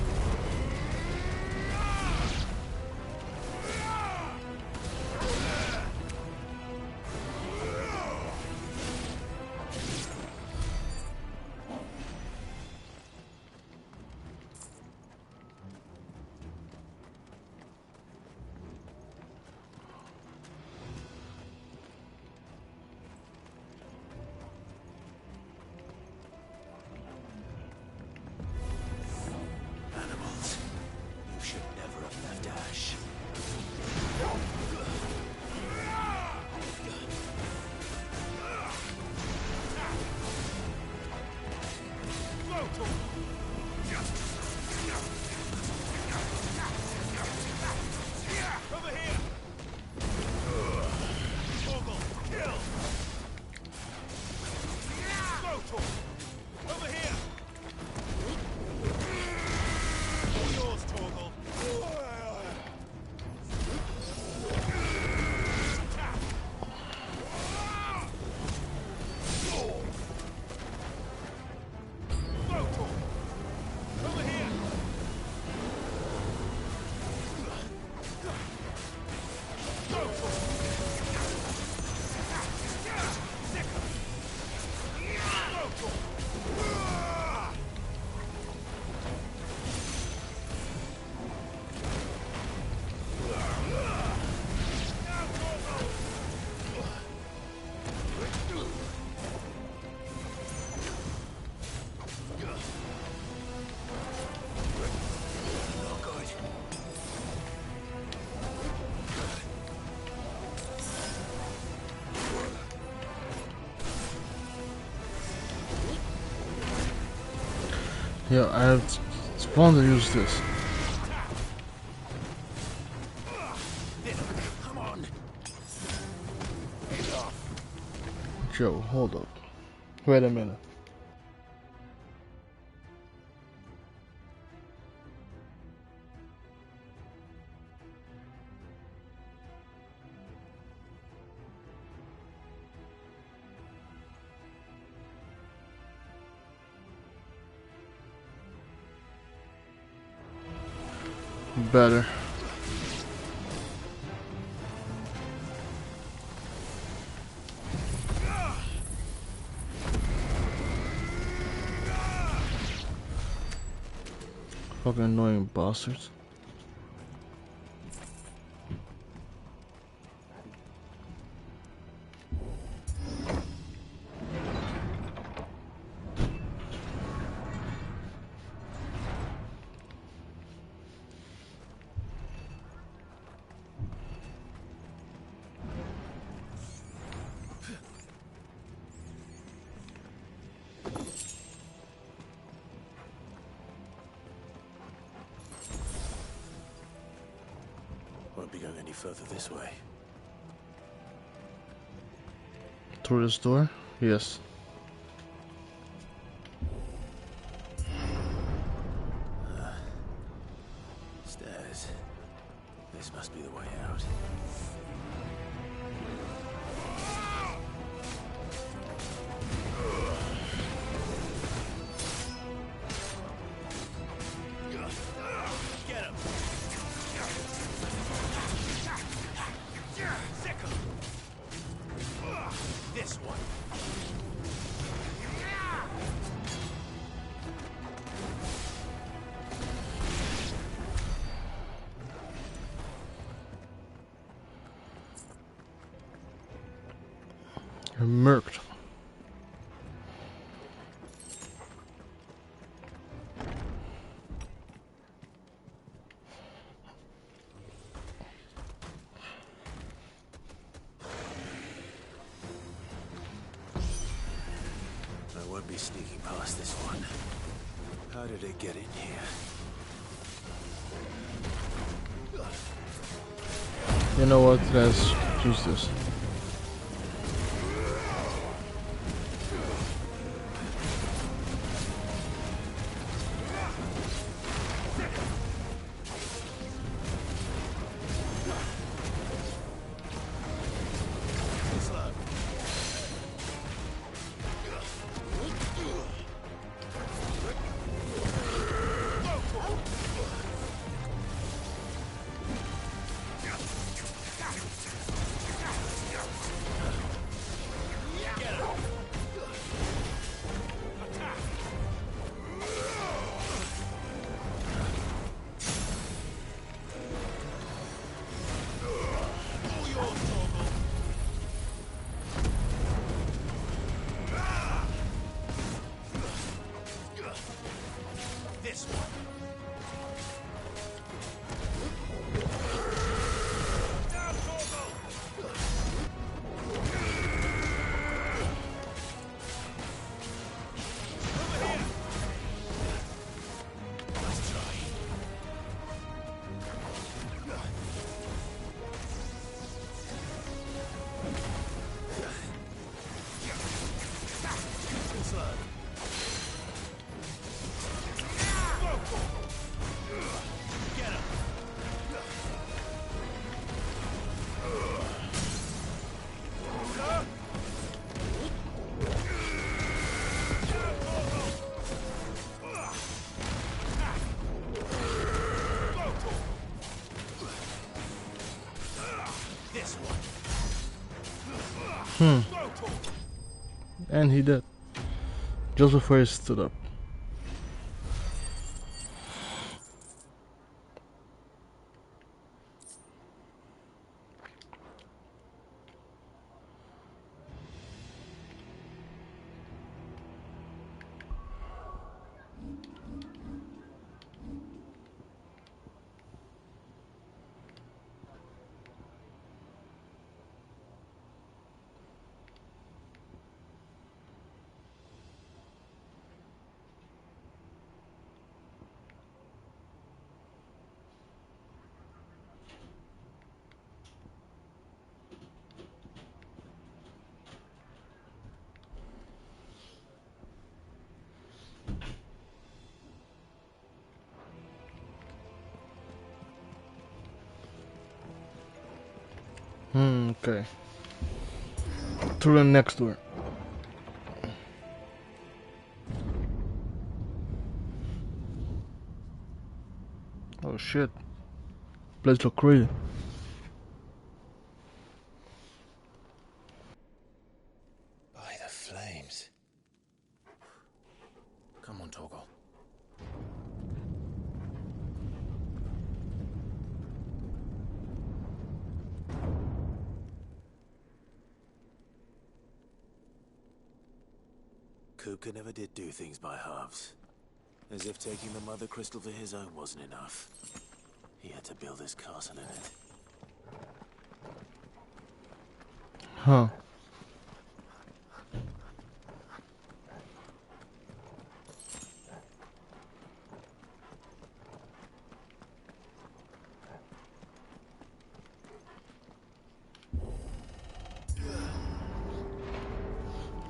Yeah, I have spawn to use this. Come on. Joe, hold up. Wait a minute. Better. Fucking annoying bastards. Won't be going any further this way. Through this door? Yes. Stairs. This must be the way out. Get him! This one. You're murked. I won't be sneaking past this one. How did it get in here? You know what? Let's use this. This one. And he did. Just before he stood up. Okay. Through the next door. Oh shit. Place look crazy. By the flames. Come on, Togo. Kupka never did do things by halves. As if taking the Mother Crystal for his own wasn't enough. He had to build his castle in it. Huh.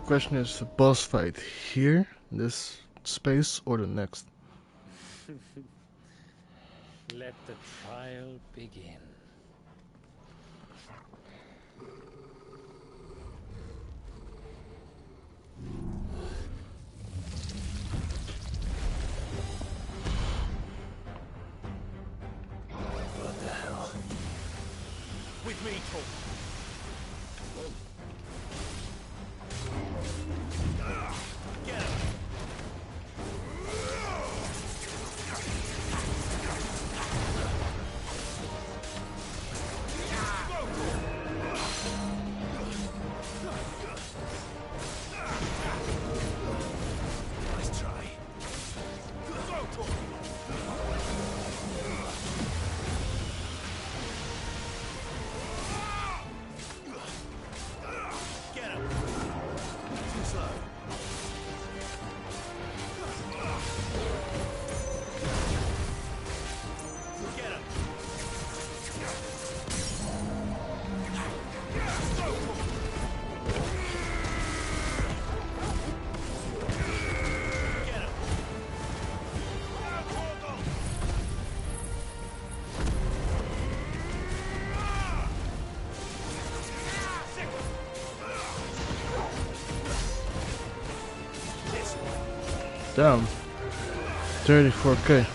Question is, the boss fight here, in this space, or the next? Let the trial begin. What the hell? With me, Togo. Get him! Nice try. Get him! Too slow. Get him! Get him! Damn. 34k.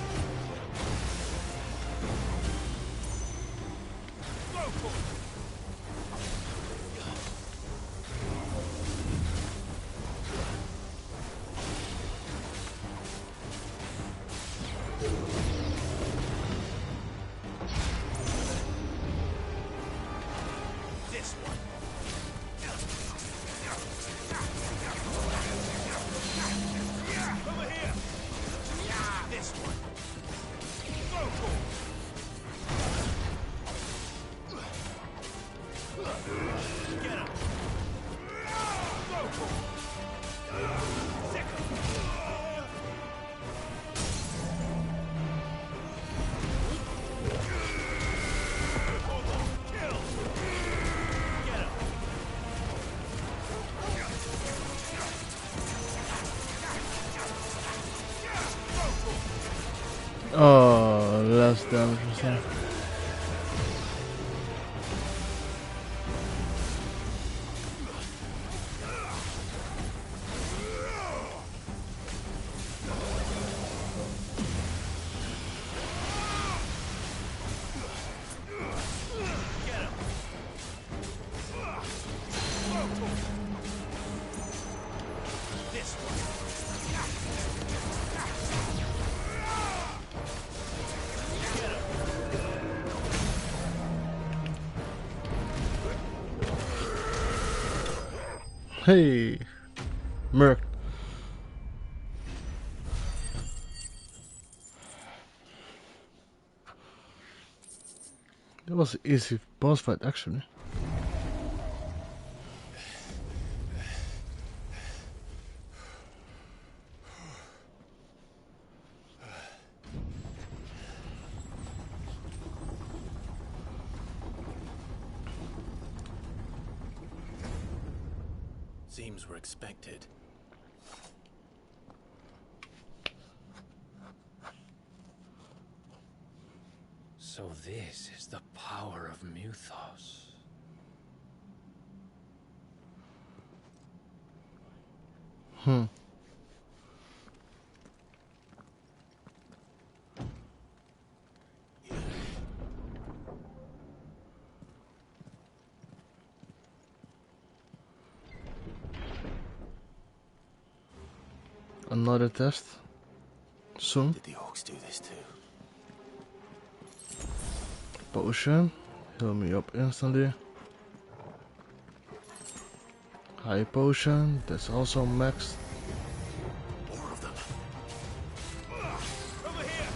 This one. Over here. This one. Get him. Oh, less damage or something. This one. Hey, Merc. That was an easy boss fight, actually. Seems we're expected. So this is the power of Muthos. Another test. Soon. Did the orcs do this too? Potion. Heal me up instantly. High potion. That's also maxed. More of them. Over here!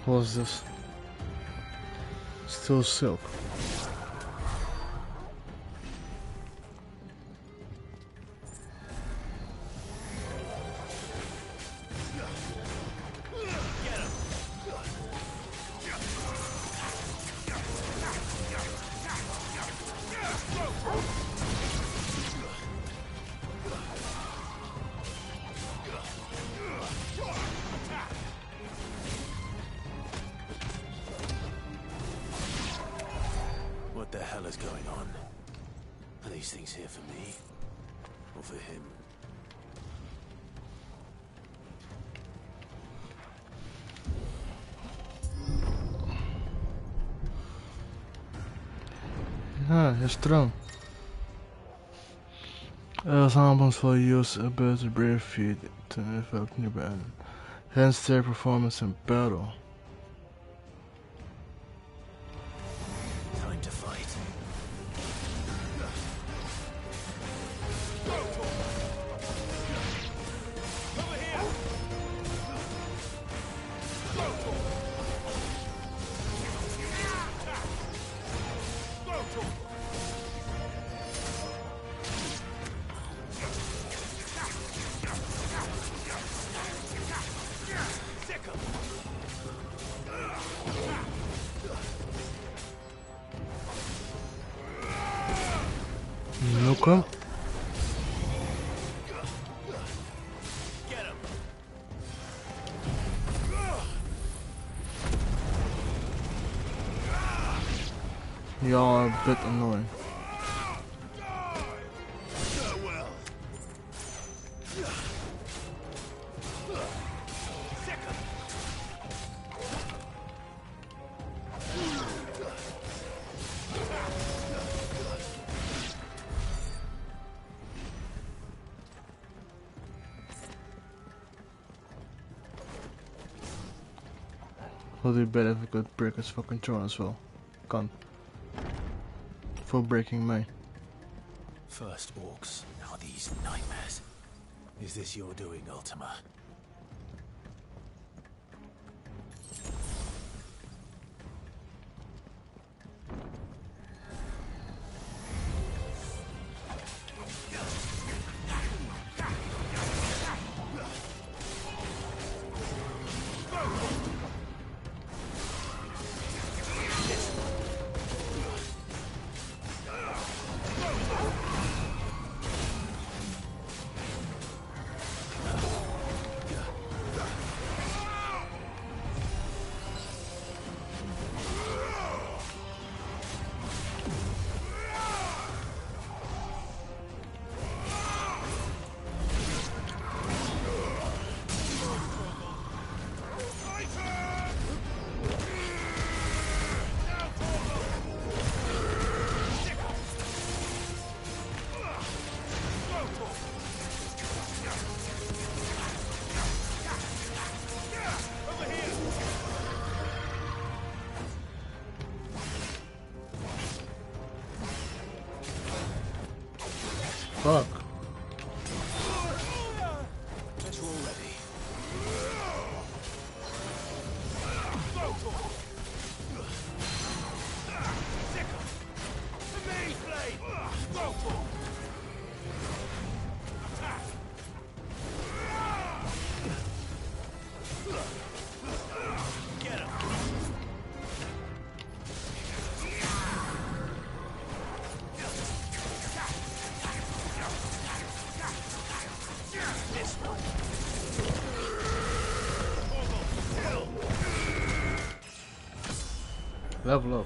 What's this? Still silk. What the hell is going on? Are these things here for me? Or for him? Ja, his throne. Examples for use ability to brave feet to evoke nearby enemy. Hence their performance in battle. Time to fight. Nuke. Y'all are a bit annoying. Would be better if we could break his fucking throne as well. Can't. For breaking mine. First orcs, now these nightmares. Is this your doing, Ultima? Fuck. Guess we're all ready. Level up.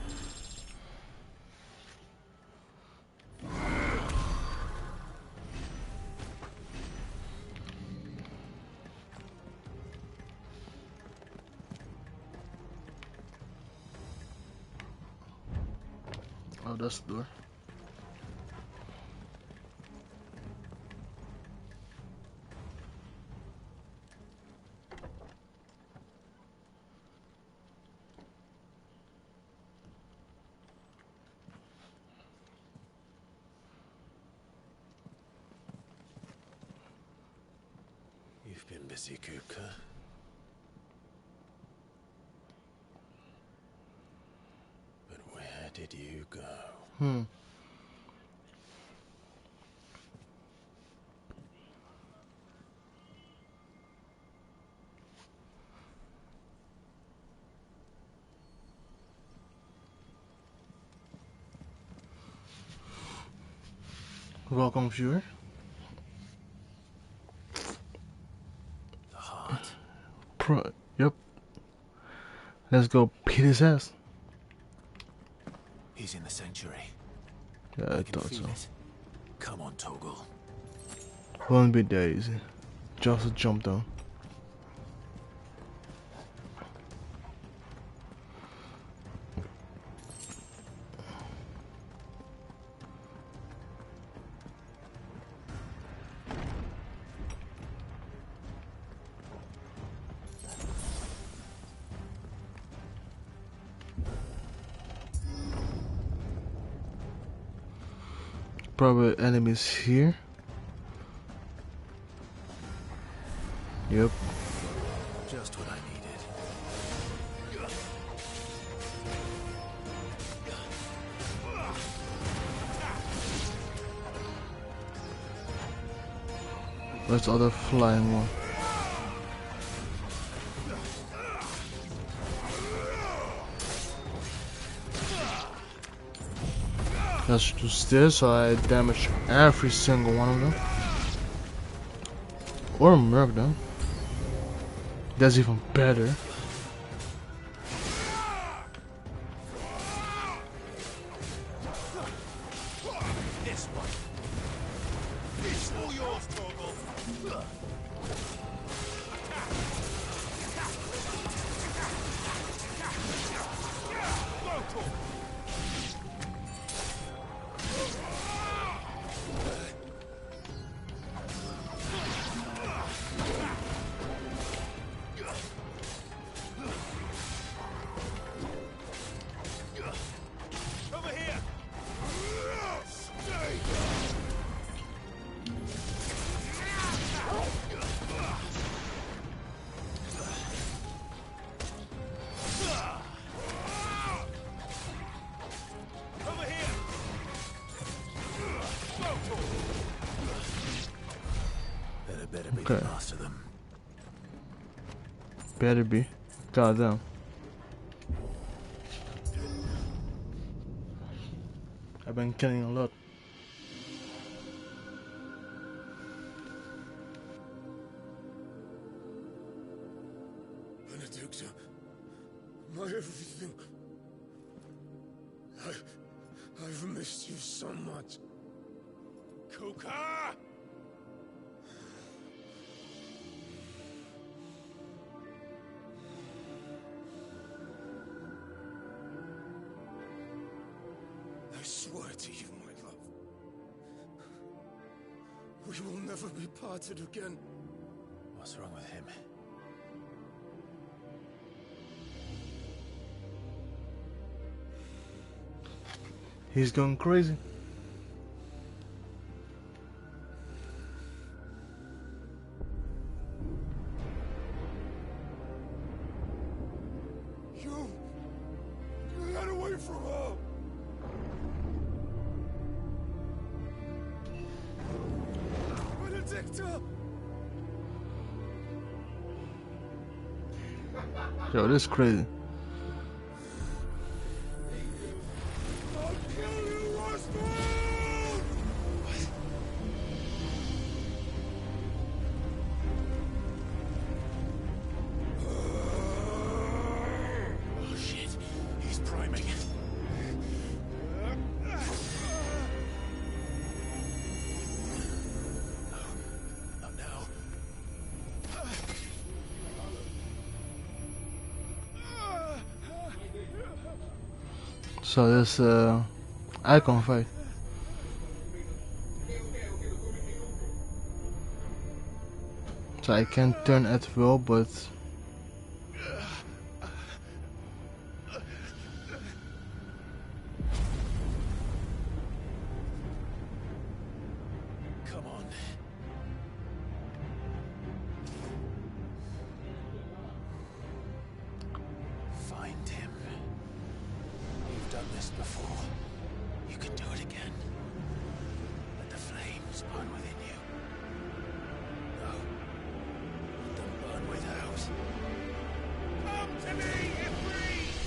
Oh, that's the door. You've been busy, Kuka. But where did you go? Welcome, viewer. The heart. Yep. Let's go beat his ass. He's in the sanctuary. Yeah, I can thought feel so. it. Come on, Toggle. Won't be that easy. Just a jump down. Probably enemies here. Yep. Just what I needed. Where's the other flying one? Let's just this so I damage every single one of them. Or murk them. That's even better. This one. It's all yours, Torgal. Over here. Over here. Better be Okay. the last of them. Better be. Goddamn. I've been killing a lot. Benedicta, my everything. I've missed you so much. Kuka! I swear to you, my love. We will never be parted again. What's wrong with him? He's going crazy. You got away from her. Benedicta! Yo, this is crazy. I'll kill you, Oswald! Oh shit, he's priming. So this icon fight. So I can turn at will, but Come on. Find him. You've done this before. You can do it again. Let the flames burn within you. No. Let them burn without. Come to me, Ifrit!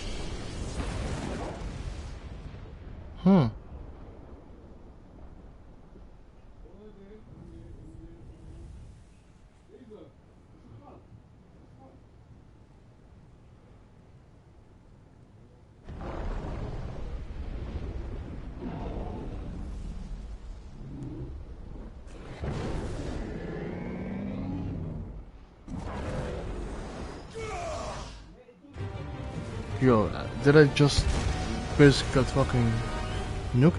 Yo, did I just basically get fucking nuked?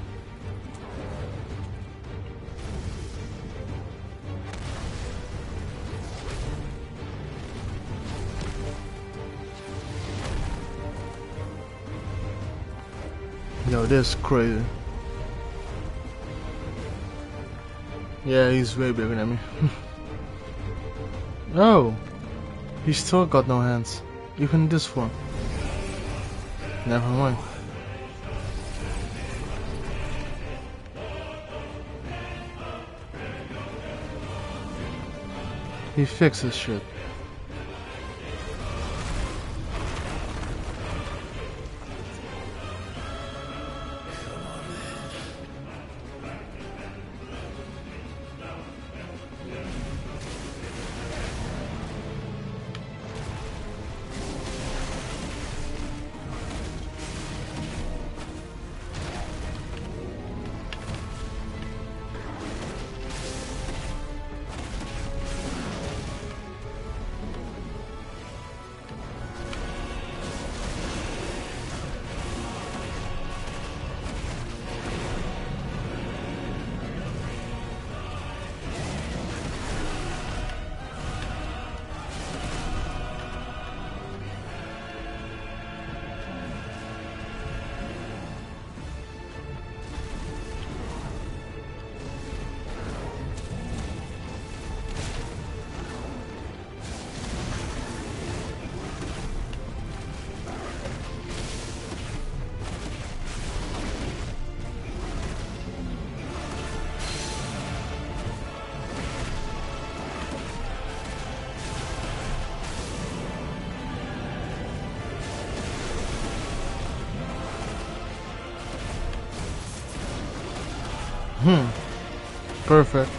Yo, this is crazy. Yeah, he's way bigger than me. Oh, he still got no hands, even in this form. Never mind. He fixes shit. Perfect.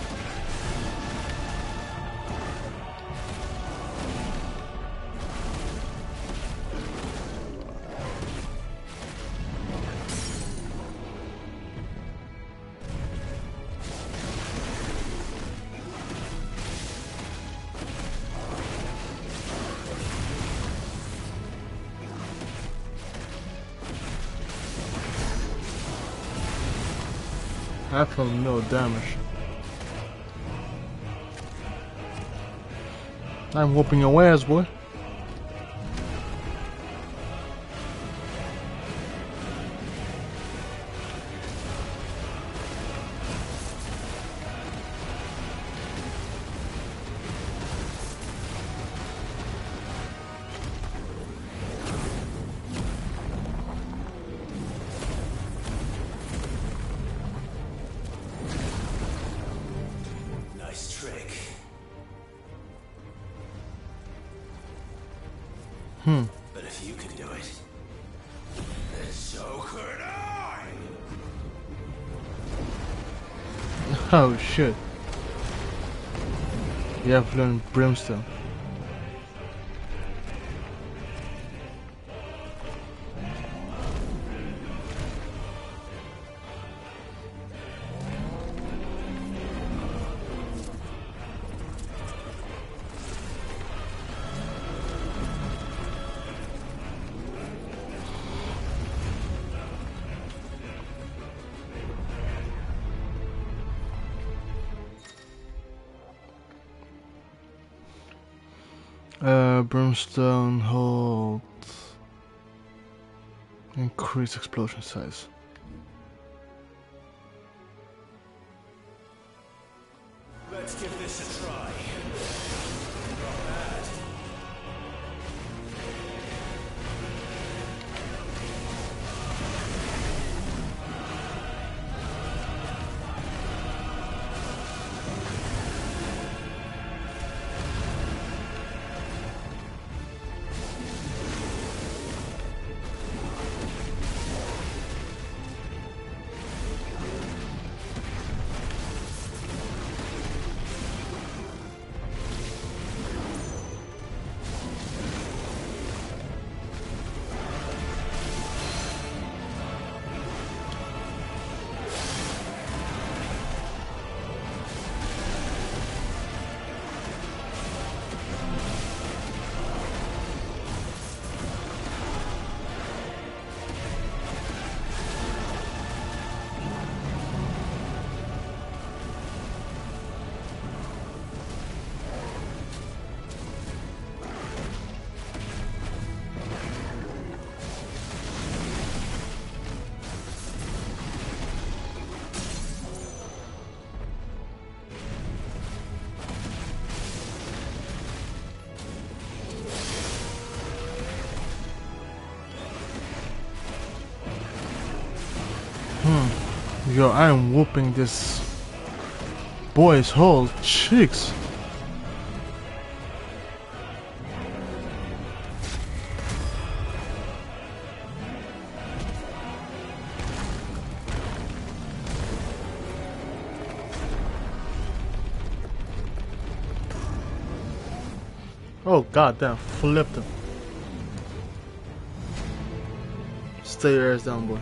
Absolutely no damage. I'm whooping your ass, boy. Nice trick. But if you can do it, then so could I! Oh shit. You have learned Brimstone. Brimstone hold. Increase explosion size. Let's give this a try. Yo, I am whooping this boy's whole cheeks. Oh goddamn, flipped him. Stay your ass down, boy.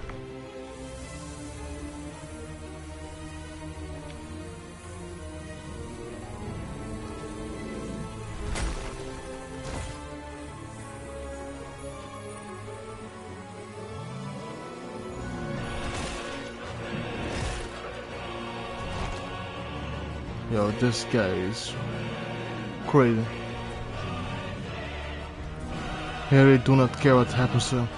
Yo, this guy is crazy. He really do not care what happens to him.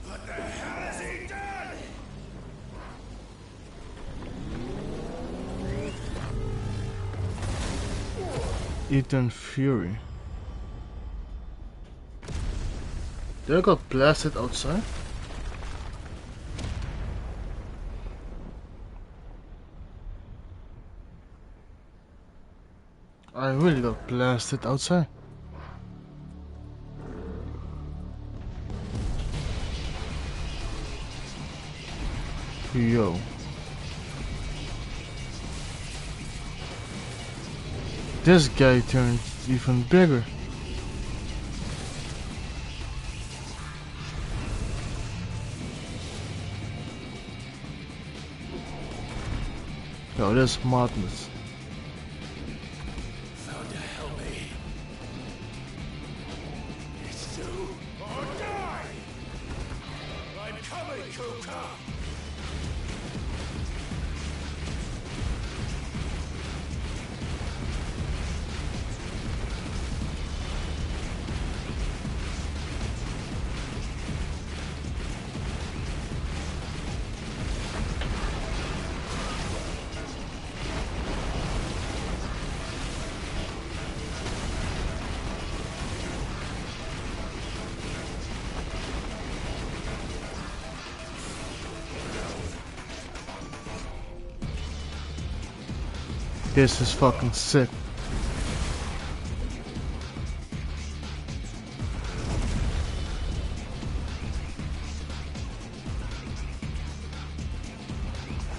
What the hell has he done? Ethan Fury. They got blasted outside? I really got blasted outside. Yo. This guy turned even bigger. Yo, this is madness. Found to help me. It's do or die. I'm coming, Kuka. This is fucking sick.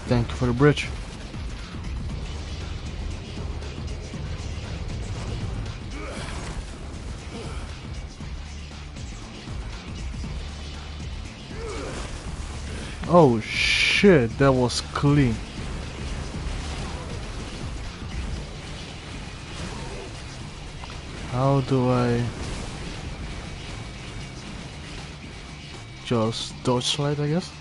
Thank you for the bridge. Oh shit, that was clean. How do I... just dodge slide, I guess.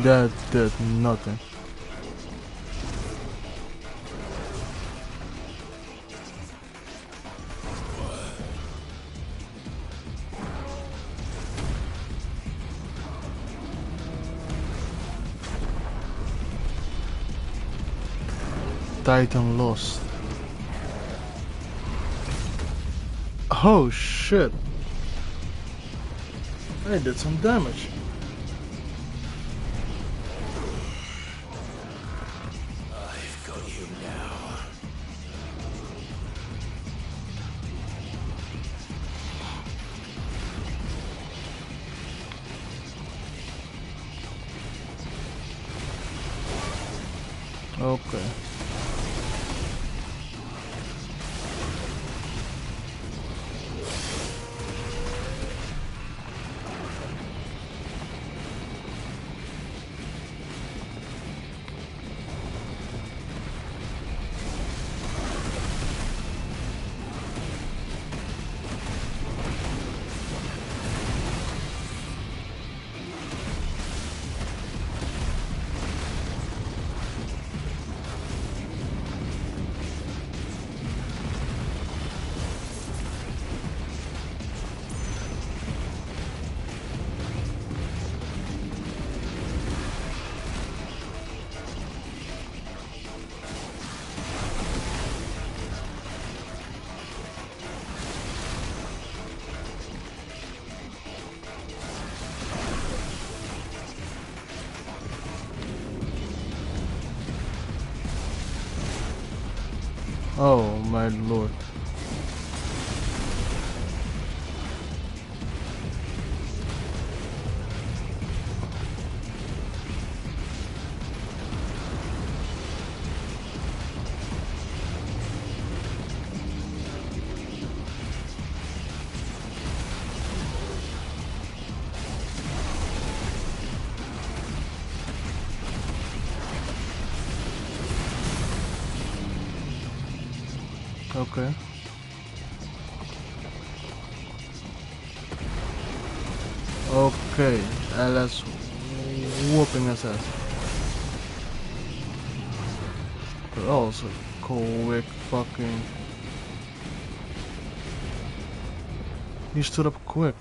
That did nothing. Titan lost. Oh shit. I did some damage. I've got you now. Okay. Oh my lord. Okay. Okay, let's whooping his ass. But also quick fucking. He stood up quick.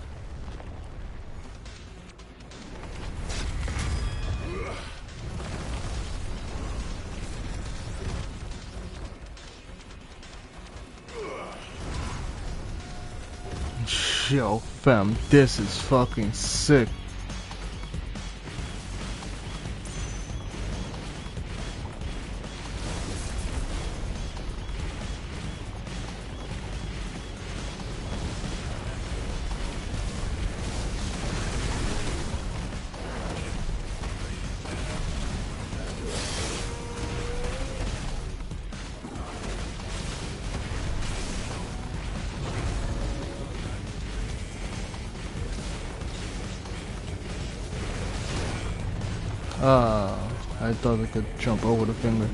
Yo, fam, this is fucking sick. Ah, I thought I could jump over the finger.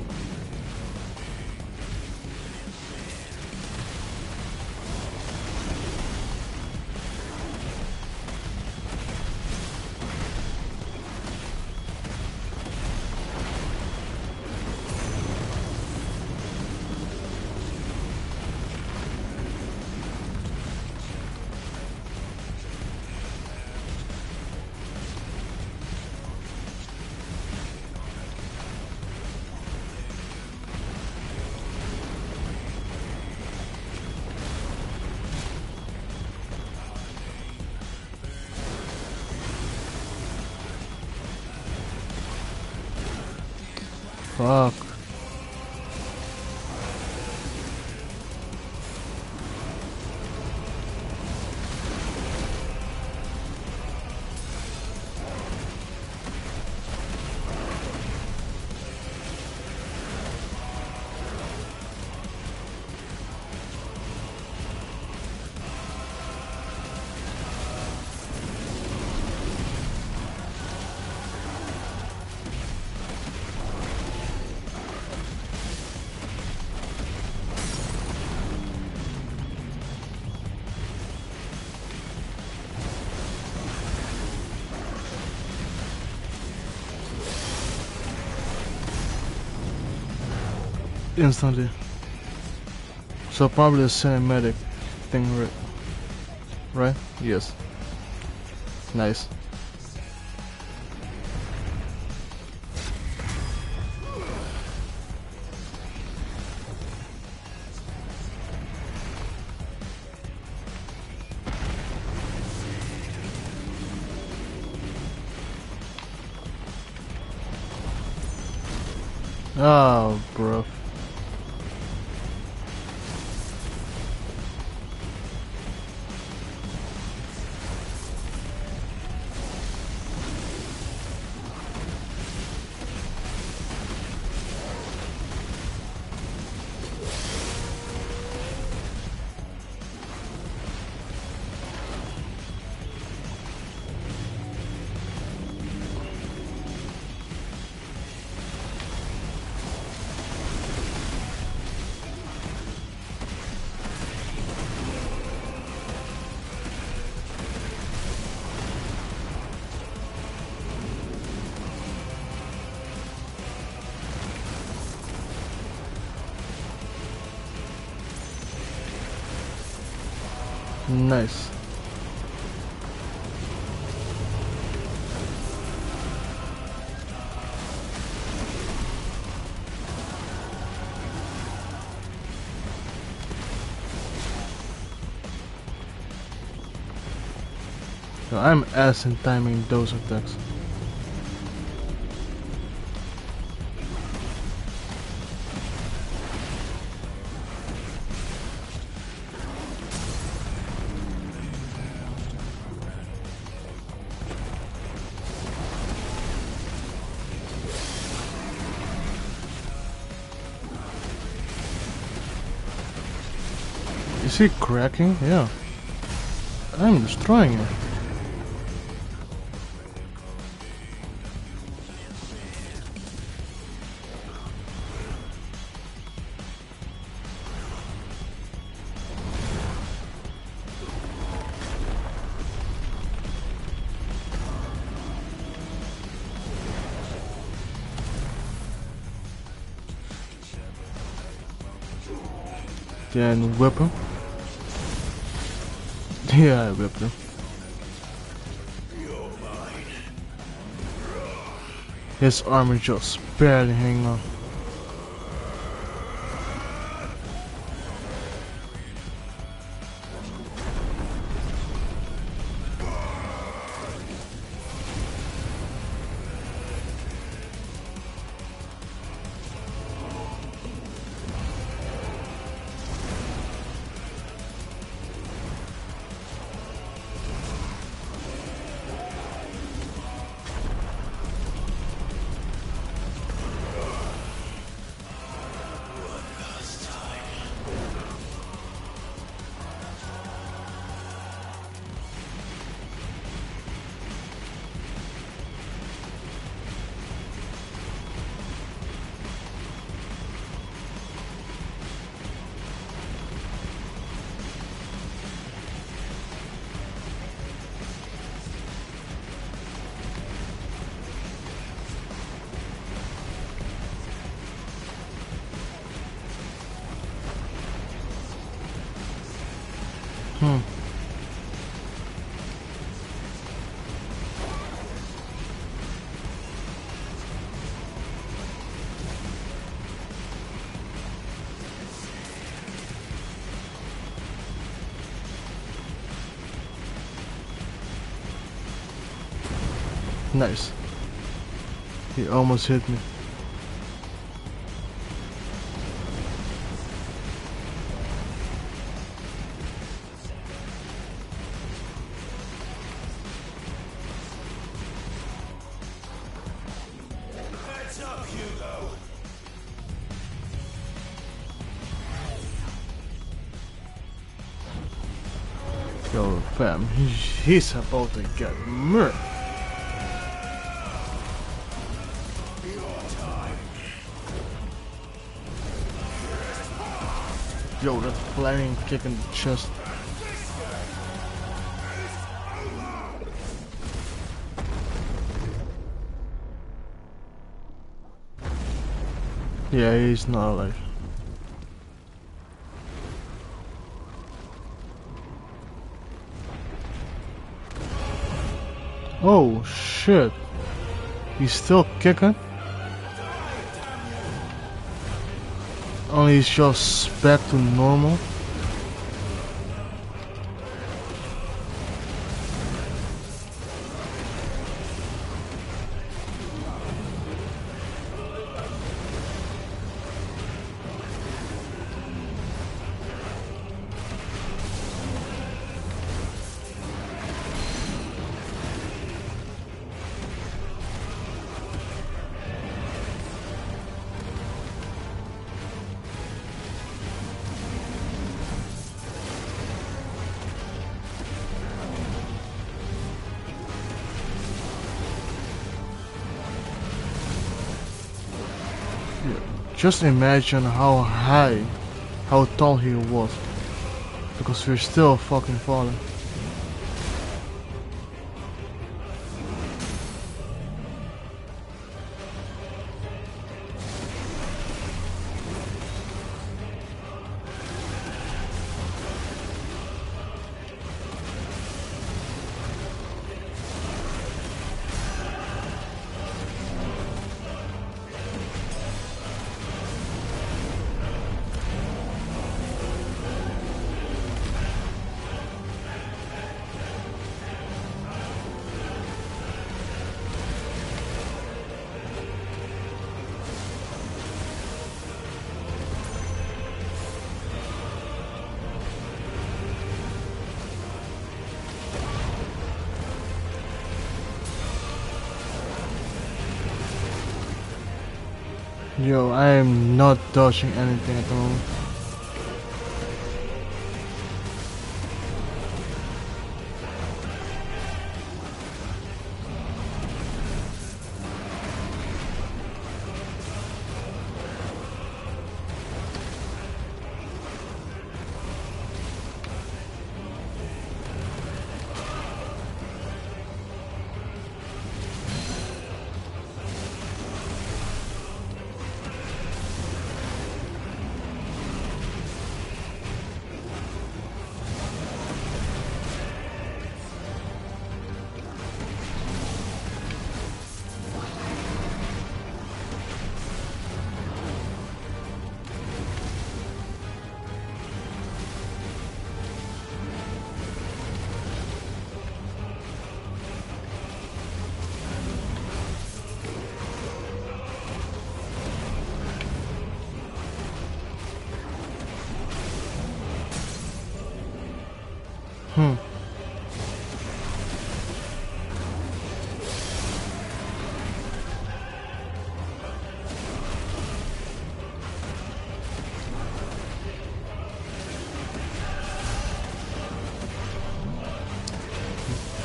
Fuck. Instantly. So probably a cinematic thing, right? Yes. Nice. Oh, bro. Nice. So I'm ass in timing those attacks. Is he cracking? Yeah. I'm destroying him. Then whip him. Yeah, I whipped him. His armor just barely hanging on. Nice. He almost hit me. Yo, fam, he's about to get murked. Yo, that flying kick in the chest. Yeah, he's not alive. Oh shit. He's still kicking? Only he's just back to normal. Just imagine how high, how tall he was. Because we're still fucking falling. Yo, I am not dodging anything at the moment.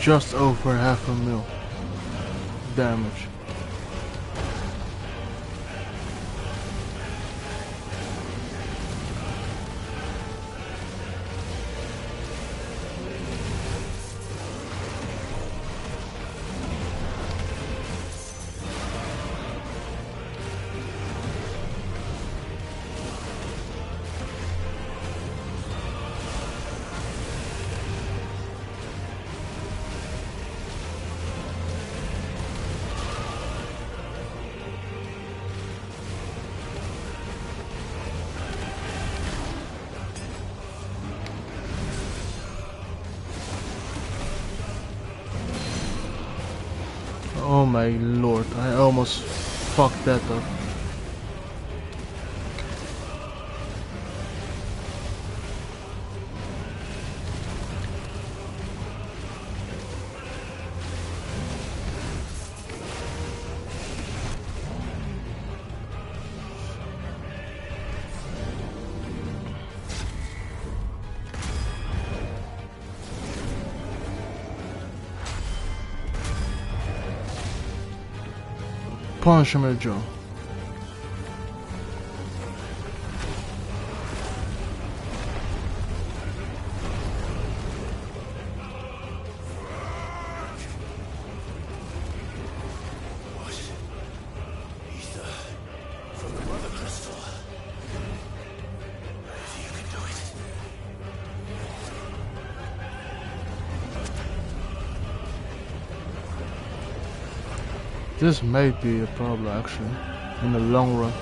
Just over 500,000 damage. Oh my lord, I almost fucked that up. punch him in the jaw. This may be a problem actually, in the long run.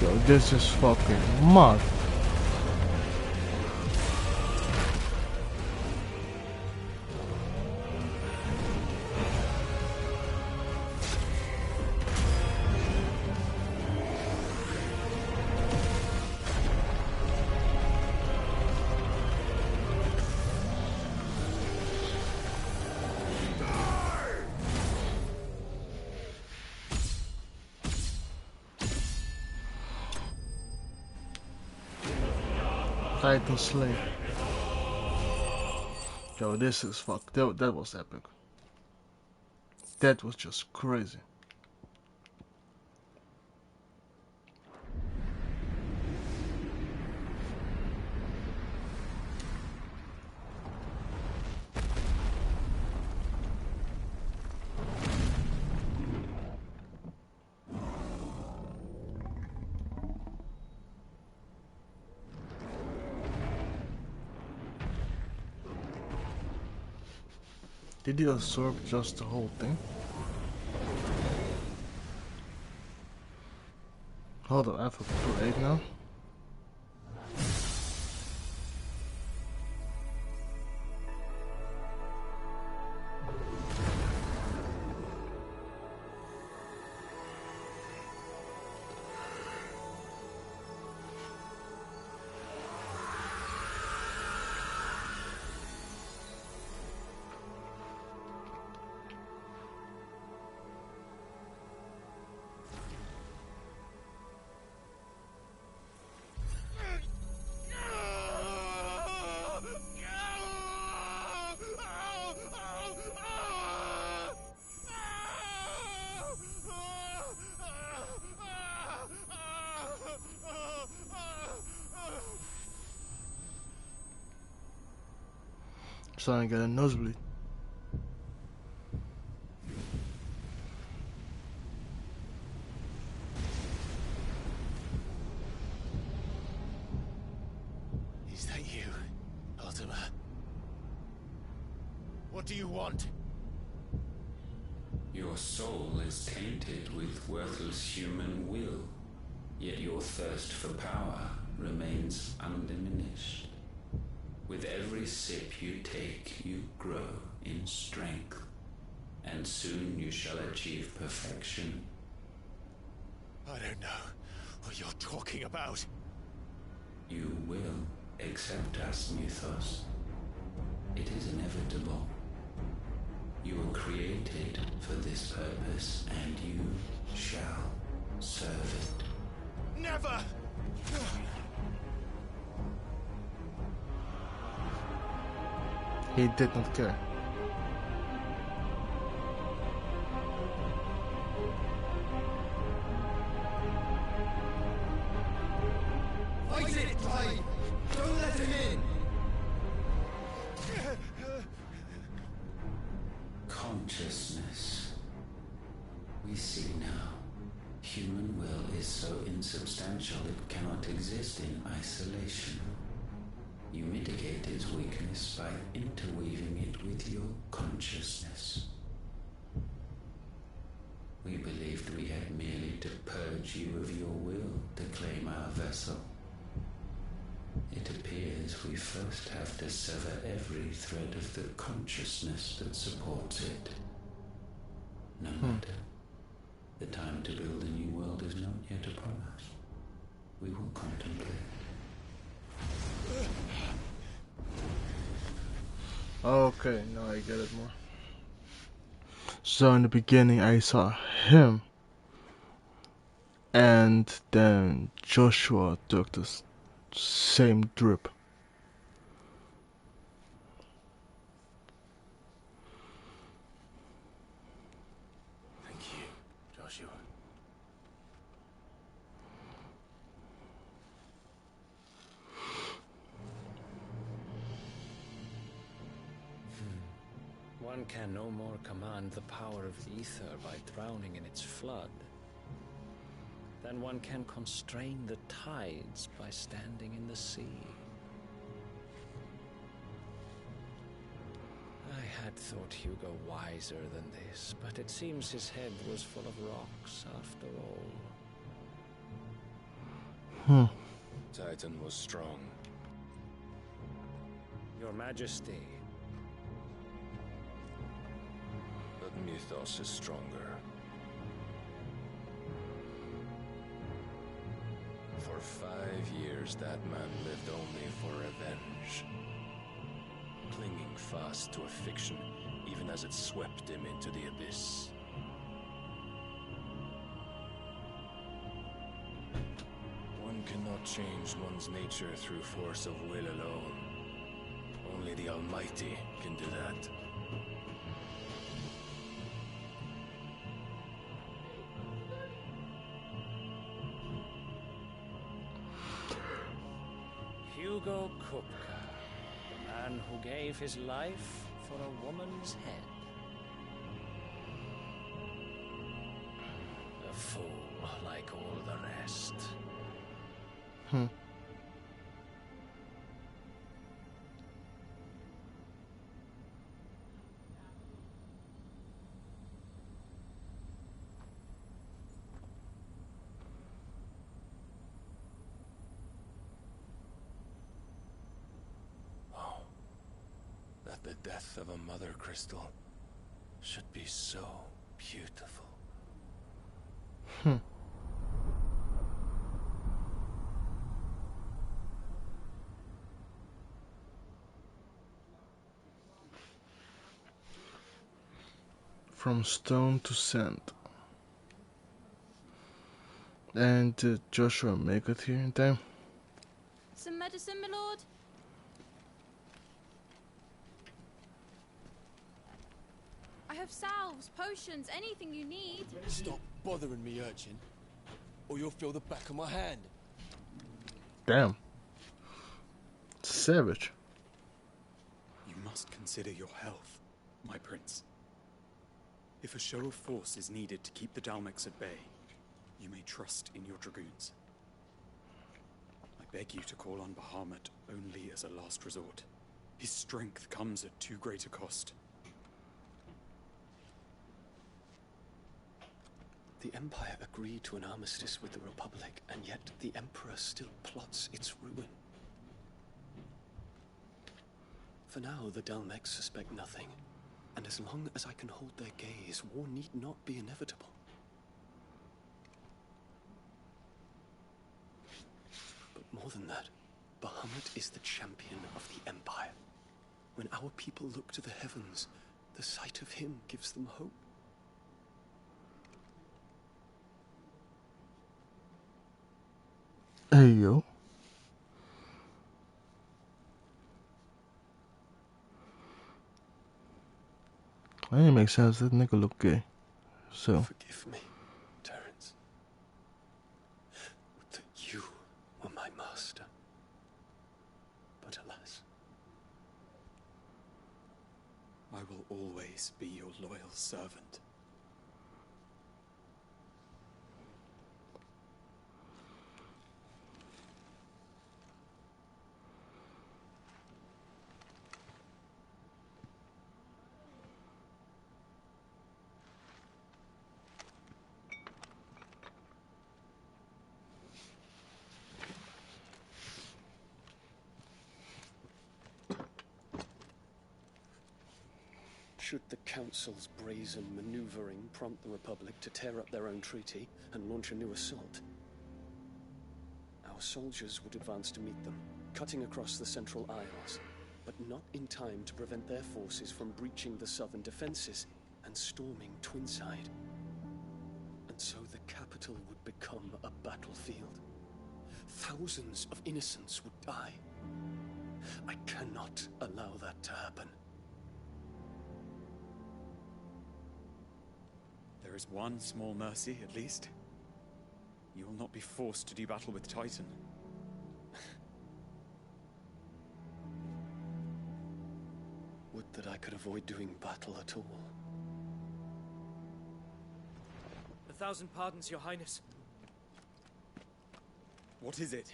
Yo, this is fucking mad. Titan Slay. Yo, this is fuck. That was epic. That was just crazy. Did he absorb just the whole thing? Hold on, I have a parade now. Starting to get a nosebleed. Is that you, Ultima? What do you want? Your soul is tainted with worthless human will, yet your thirst for power remains undiminished. With every sip you take, you grow in strength, and soon you shall achieve perfection. I don't know what you're talking about. You will accept us, Mythos. It is inevitable. You were created for this purpose, and you shall serve it. Never! He did not care. Fight it, Clyde! Don't let him in! Consciousness. We see now. Human will is so insubstantial it cannot exist in isolation. You mitigate its weakness by interweaving it with your consciousness. We believed we had merely to purge you of your will to claim our vessel. It appears we first have to sever every thread of the consciousness that supports it. No matter. The time to build a new world is not yet upon us. We will contemplate. Okay, now I get it more. So in the beginning I saw him, and then Joshua took the same drip. Thank you, Joshua. One can no more command the power of ether by drowning in its flood than one can constrain the tides by standing in the sea. I had thought Hugo wiser than this, but it seems his head was full of rocks after all. Titan was strong. Your Majesty. But Mythos is stronger. For 5 years, that man lived only for revenge. Clinging fast to a fiction, even as it swept him into the abyss. One cannot change one's nature through force of will alone. Only the Almighty can do that. Hugo Kupka, the man who gave his life for a woman's head. A fool like all the rest. That the death of a mother crystal should be so beautiful. From stone to sand. And did Joshua make it here in time? Some medicine, my lord? I have salves, potions, anything you need. Stop bothering me, urchin, or you'll feel the back of my hand. Damn. Savage. You must consider your health, my prince. If a show of force is needed to keep the Dalmex at bay, you may trust in your dragoons. I beg you to call on Bahamut only as a last resort. His strength comes at too great a cost. The Empire agreed to an armistice with the Republic, and yet the Emperor still plots its ruin. For now, the Dalmex suspect nothing, and as long as I can hold their gaze, war need not be inevitable. But more than that, Bahamut is the champion of the Empire. When our people look to the heavens, the sight of him gives them hope. Hey yo. That didn't make sense. That nigga look gay. So. Forgive me, Terence. That you were my master. But alas. I will always be your loyal servant. Should the Council's brazen maneuvering prompt the Republic to tear up their own treaty and launch a new assault, our soldiers would advance to meet them, cutting across the Central Isles, but not in time to prevent their forces from breaching the southern defenses and storming Twinside. And so the capital would become a battlefield. Thousands of innocents would die. I cannot allow that to happen. There is one small mercy, at least. You will not be forced to do battle with Titan. Would that I could avoid doing battle at all. 1,000 pardons, Your Highness. What is it?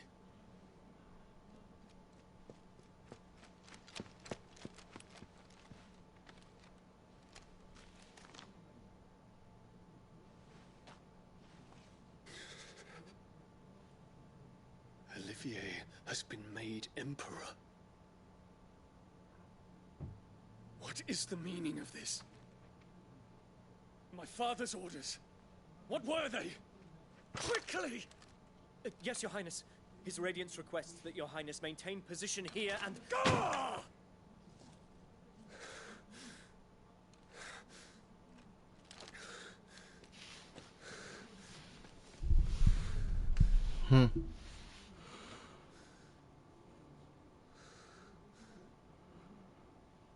Olivier has been made Emperor. What is the meaning of this? My father's orders. What were they? Quickly! Yes, Your Highness. His Radiance requests that Your Highness maintain position here and... Gah!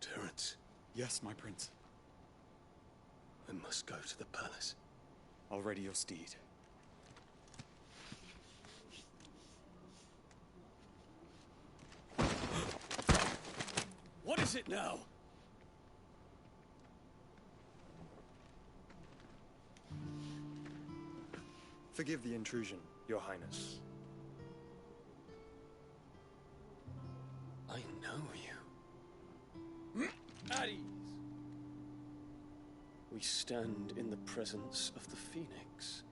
Terence. Yes, my prince. I must go to the palace. I'll ready your steed. What is it now? Forgive the intrusion, Your Highness. I know you. At ease. We stand in the presence of the Phoenix.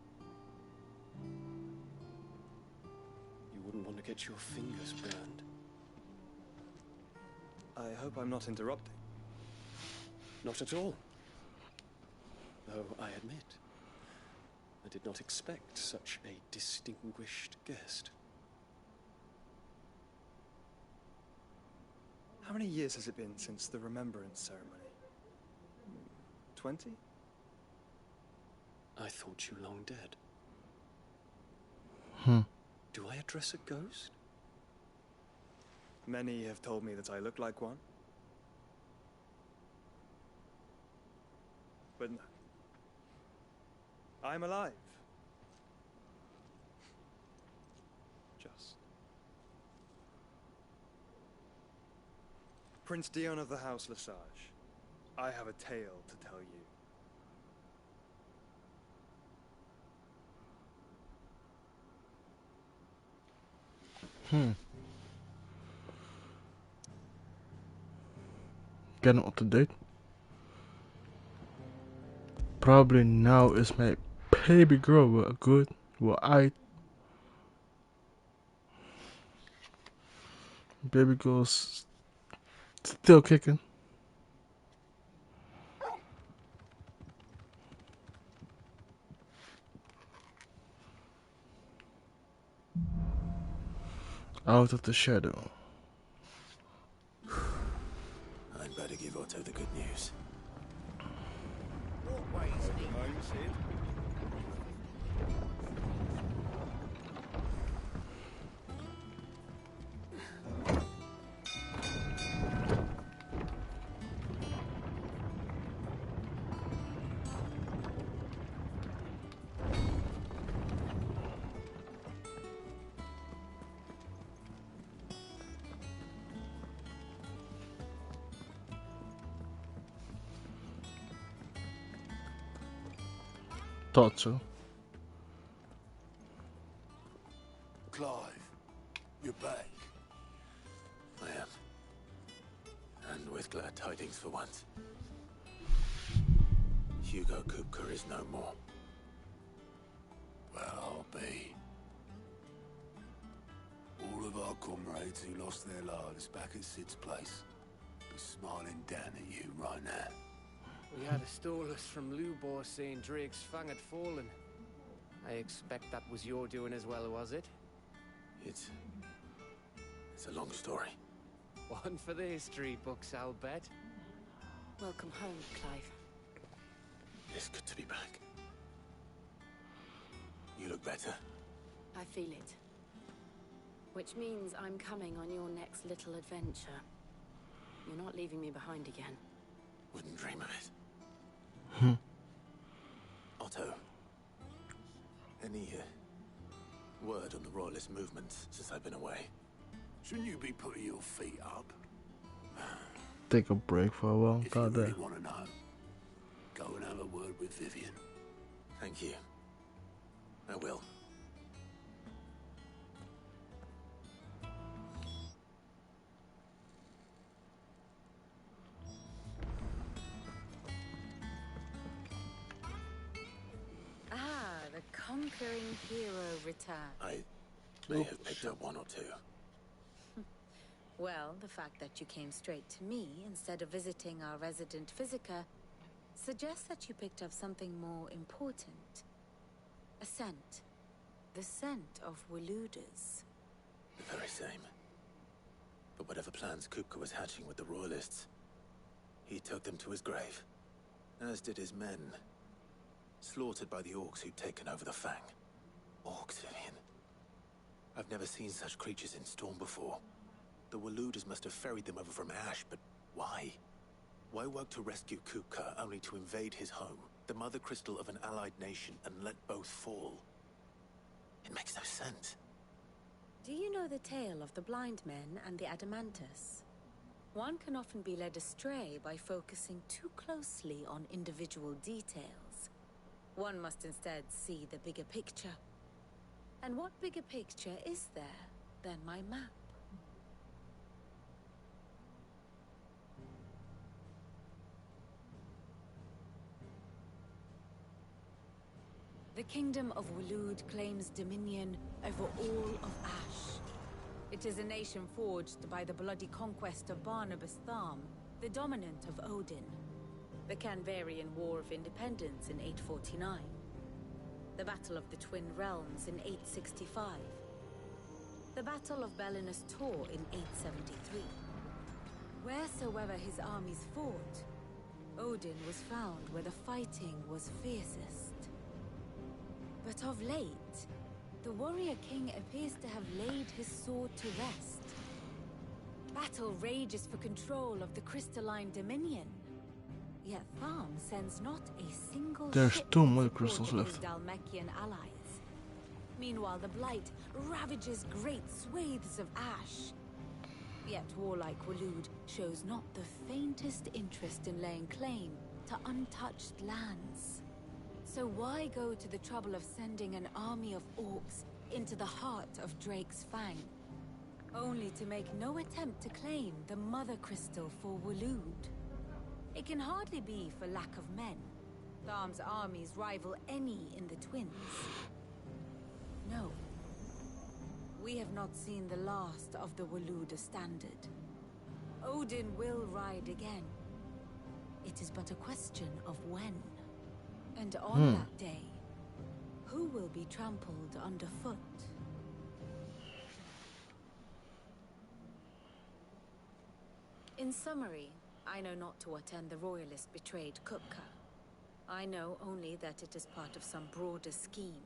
You wouldn't want to get your fingers burned. I hope I'm not interrupting. Not at all. Though I admit, I did not expect such a distinguished guest. How many years has it been since the Remembrance ceremony? 20? I thought you long dead. Do I address a ghost? Many have told me that I look like one. But no. I'm alive. Just. Prince Dion of the House Lesage, I have a tale to tell you. Getting up to date. Probably now is my baby girl with good. Well, baby girl's still kicking. Out of the shadow. I'd better give Otto the good news. Thought so. Clive, you're back. I am. And with glad tidings for once. Hugo Kupka is no more. Well, I'll be. All of our comrades who lost their lives back at Sid's place be smiling down at you right now. We had a stolus from Lubor saying Drake's Fang had fallen. I expect that was your doing as well, was it? It's a long story. One for the history books, I'll bet. Welcome home, Clive. It's good to be back. You look better. I feel it. Which means I'm coming on your next little adventure. You're not leaving me behind again. Wouldn't dream of it. Otto, any word on the Royalist movements since I've been away? Shouldn't you be putting your feet up? Take a break for a while. If you really want to know, go and have a word with Vivian. Thank you. I will. The conquering hero returns. I may have picked up one or two. Well, the fact that you came straight to me instead of visiting our resident physiker suggests that you picked up something more important. A scent. The scent of Waludas. The very same. But whatever plans Kupka was hatching with the Royalists, he took them to his grave. As did his men. Slaughtered by the orcs who'd taken over the Fang. Orcs, Vivian. I've never seen such creatures in Storm before. The Waludas must have ferried them over from Ash, but why? Why work to rescue Kupka only to invade his home, the mother crystal of an allied nation, and let both fall? It makes no sense. Do you know the tale of the blind men and the Adamantus? One can often be led astray by focusing too closely on individual details. One must instead see the bigger picture. And what bigger picture is there than my map? The Kingdom of Waloed claims dominion over all of Ash. It is a nation forged by the bloody conquest of Barnabas Tharm, the dominant of Odin. The Canvarian War of Independence in 849. The Battle of the Twin Realms in 865. The Battle of Belinus Tor in 873. Wheresoever his armies fought, Odin was found where the fighting was fiercest. But of late, the warrior king appears to have laid his sword to rest. Battle rages for control of the crystalline dominion. Yet Tharm sends not a single There's ship two more to support crystals his left. Dalmekian allies. Meanwhile, the Blight ravages great swathes of Ash. Yet warlike Waloed shows not the faintest interest in laying claim to untouched lands. So why go to the trouble of sending an army of orcs into the heart of Drake's Fang, only to make no attempt to claim the Mother Crystal for Waloed? It can hardly be for lack of men. Tharm's armies rival any in the Twins. No. We have not seen the last of the Waluda standard. Odin will ride again. It is but a question of when. And on that day, who will be trampled underfoot? In summary, I know not to what end the Royalist betrayed Kupka. I know only that it is part of some broader scheme.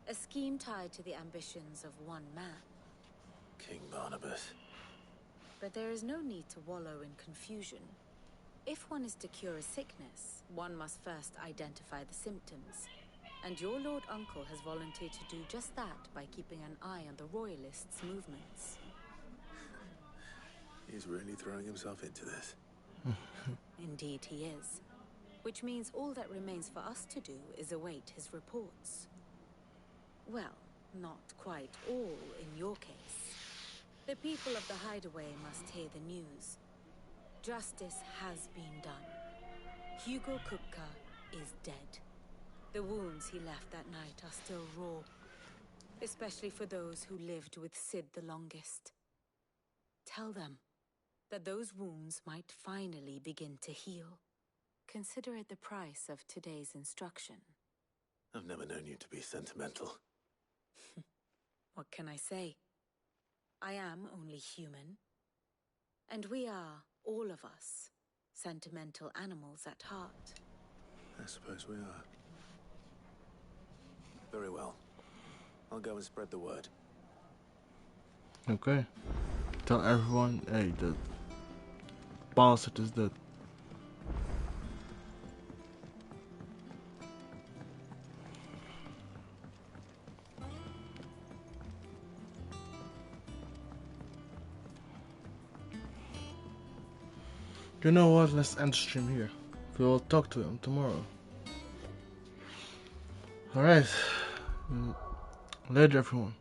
A scheme tied to the ambitions of one man. King Barnabas. But there is no need to wallow in confusion. If one is to cure a sickness, one must first identify the symptoms. And your Lord Uncle has volunteered to do just that by keeping an eye on the Royalists' movements. He's really throwing himself into this. Indeed he is. Which means all that remains for us to do is await his reports. Well, not quite all in your case. The people of the Hideaway must hear the news. Justice has been done. Hugo Kupka is dead. The wounds he left that night are still raw, especially for those who lived with Sid the longest. Tell them that those wounds might finally begin to heal. Consider it the price of today's instruction. I've never known you to be sentimental. What can I say? I am only human. And we are, all of us, sentimental animals at heart. I suppose we are. Very well. I'll go and spread the word. Okay. Tell everyone, hey, the bastard is dead. You know what? Let's end the stream here. We'll talk to him tomorrow. Alright. Later, everyone.